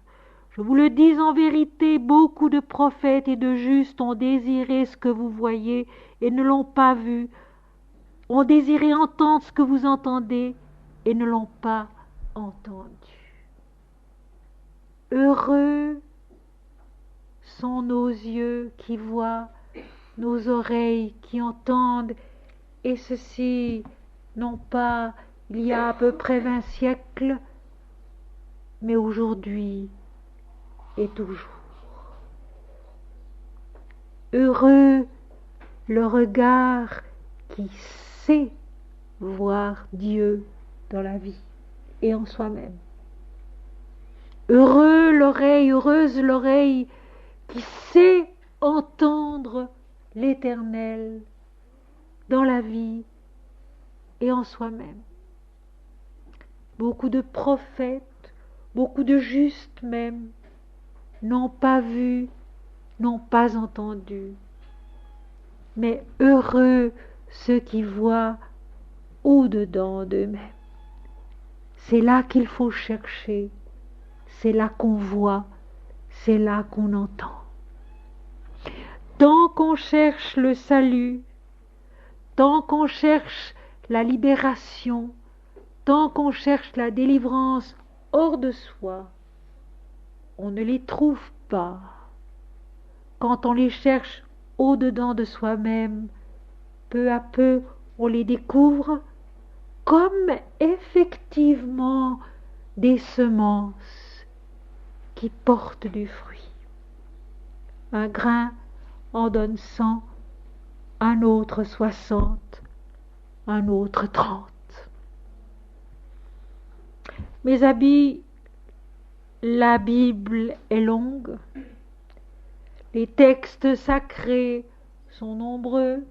A: Je vous le dis en vérité, beaucoup de prophètes et de justes ont désiré ce que vous voyez et ne l'ont pas vu, ont désiré entendre ce que vous entendez et ne l'ont pas entendu. Heureux sont nos yeux qui voient, nos oreilles qui entendent, et ceci non pas il y a à peu près 20 siècles, mais aujourd'hui et toujours. Heureux le regard qui sait voir Dieu dans la vie et en soi-même. Heureuse l'oreille qui sait entendre l'Éternel dans la vie et en soi-même. Beaucoup de prophètes, beaucoup de justes même, n'ont pas vu, n'ont pas entendu. Mais heureux ceux qui voient au-dedans d'eux-mêmes. C'est là qu'il faut chercher, c'est là qu'on voit, c'est là qu'on entend. Tant qu'on cherche le salut, tant qu'on cherche la libération, tant qu'on cherche la délivrance hors de soi, on ne les trouve pas. Quand on les cherche au-dedans de soi-même, peu à peu, on les découvre comme effectivement des semences qui portent du fruit. Un grain en donne 100, un autre 60, un autre 30. Mes amis, la Bible est longue, les textes sacrés sont nombreux,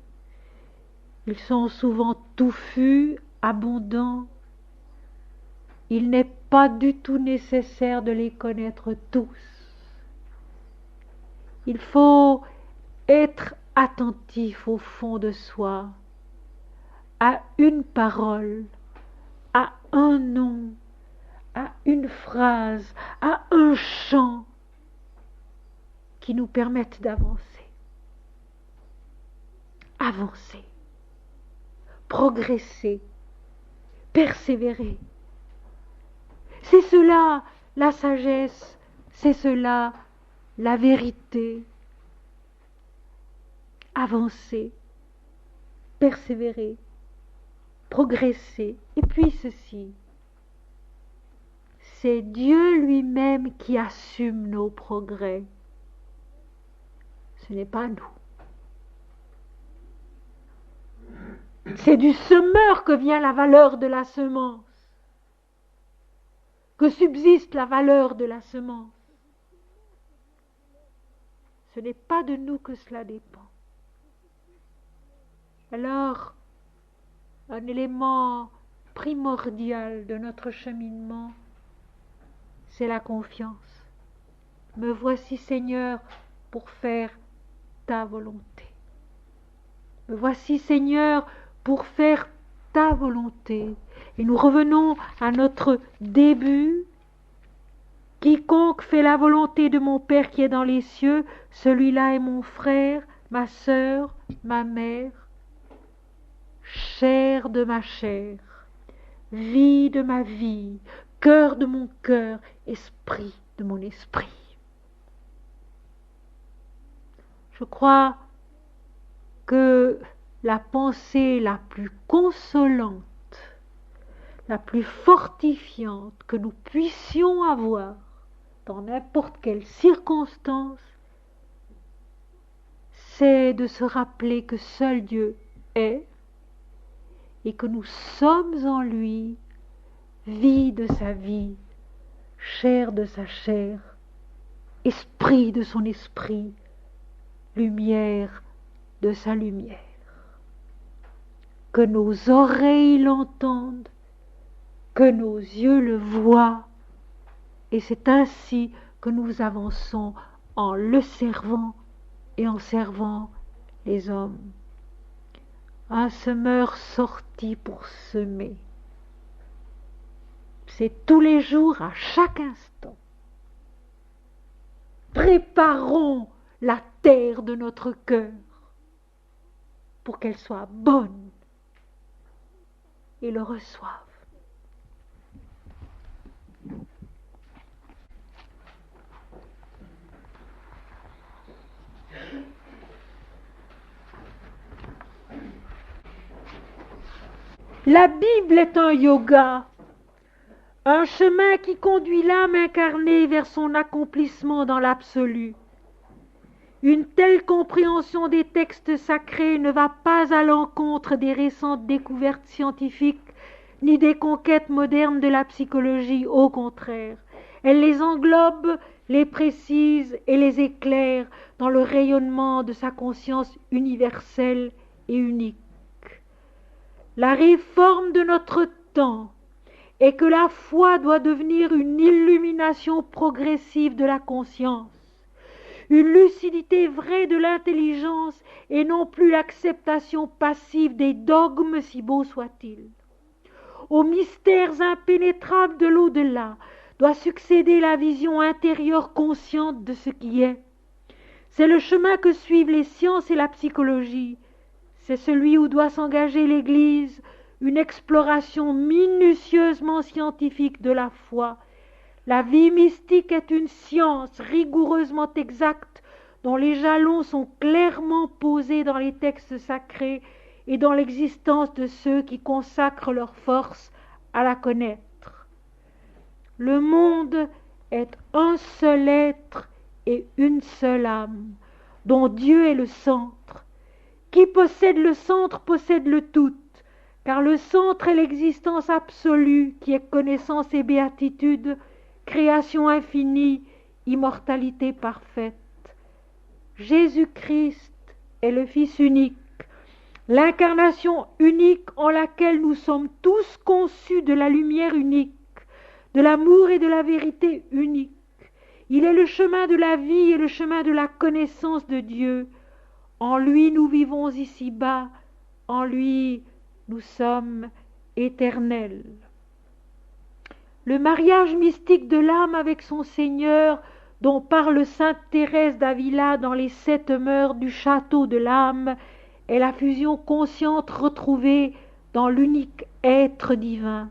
A: ils sont souvent touffus, abondants. Il n'est pas du tout nécessaire de les connaître tous. Il faut être attentif au fond de soi, à une parole, à un nom, à une phrase, à un chant qui nous permettent d'avancer. Avancer, progresser, persévérer. C'est cela la sagesse, c'est cela la vérité. Avancer, persévérer, progresser. Et puis ceci, c'est Dieu lui-même qui assume nos progrès. Ce n'est pas nous. C'est du semeur que vient la valeur de la semence, que subsiste la valeur de la semence. Ce n'est pas de nous que cela dépend. Alors, un élément primordial de notre cheminement, c'est la confiance. Me voici, Seigneur, pour faire ta volonté. Me voici, Seigneur, pour faire ta volonté. Et nous revenons à notre début. Quiconque fait la volonté de mon Père qui est dans les cieux, celui-là est mon frère, ma sœur, ma mère, chair de ma chair, vie de ma vie, cœur de mon cœur, esprit de mon esprit. Je crois que la pensée la plus consolante, la plus fortifiante que nous puissions avoir dans n'importe quelle circonstance, c'est de se rappeler que seul Dieu est et que nous sommes en lui, vie de sa vie, chair de sa chair, esprit de son esprit, lumière de sa lumière. Que nos oreilles l'entendent, que nos yeux le voient, et c'est ainsi que nous avançons en le servant et en servant les hommes. Un semeur sorti pour semer. C'est tous les jours, à chaque instant. Préparons la terre de notre cœur pour qu'elle soit bonne et le reçoive. La Bible est un yoga, un chemin qui conduit l'âme incarnée vers son accomplissement dans l'absolu. Une telle compréhension des textes sacrés ne va pas à l'encontre des récentes découvertes scientifiques ni des conquêtes modernes de la psychologie, au contraire. Elle les englobe, les précise et les éclaire dans le rayonnement de sa conscience universelle et unique. La réforme de notre temps est que la foi doit devenir une illumination progressive de la conscience, une lucidité vraie de l'intelligence et non plus l'acceptation passive des dogmes, si beaux soient-ils. Aux mystères impénétrables de l'au-delà doit succéder la vision intérieure consciente de ce qui est. C'est le chemin que suivent les sciences et la psychologie. C'est celui où doit s'engager l'Église, une exploration minutieusement scientifique de la foi. La vie mystique est une science rigoureusement exacte dont les jalons sont clairement posés dans les textes sacrés et dans l'existence de ceux qui consacrent leur force à la connaître. Le monde est un seul être et une seule âme, dont Dieu est le centre. Qui possède le centre possède le tout, car le centre est l'existence absolue qui est connaissance et béatitude, création infinie, immortalité parfaite. Jésus-Christ est le Fils unique, l'incarnation unique en laquelle nous sommes tous conçus de la lumière unique, de l'amour et de la vérité unique. Il est le chemin de la vie et le chemin de la connaissance de Dieu. En lui nous vivons ici-bas, en lui nous sommes éternels. Le mariage mystique de l'âme avec son Seigneur, dont parle sainte Thérèse d'Avila dans les 7 mœurs du château de l'âme, est la fusion consciente retrouvée dans l'unique être divin.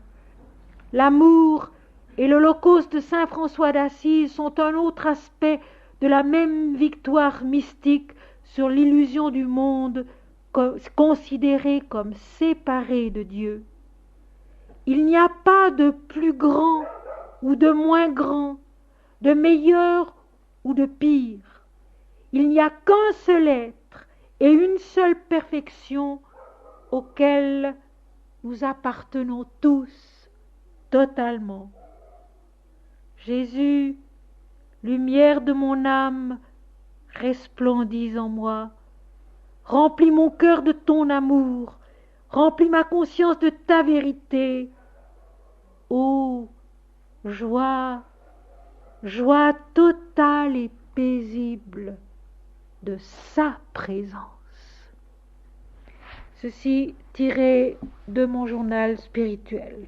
A: L'amour et l'holocauste de saint François d'Assise sont un autre aspect de la même victoire mystique sur l'illusion du monde considéré comme séparé de Dieu. Il n'y a pas de plus grand ou de moins grand, de meilleur ou de pire. Il n'y a qu'un seul être et une seule perfection auquel nous appartenons tous totalement. Jésus, lumière de mon âme, resplendis en moi. Remplis mon cœur de ton amour, remplis ma conscience de ta vérité. Ô joie, joie totale et paisible de sa présence. Ceci tiré de mon journal spirituel.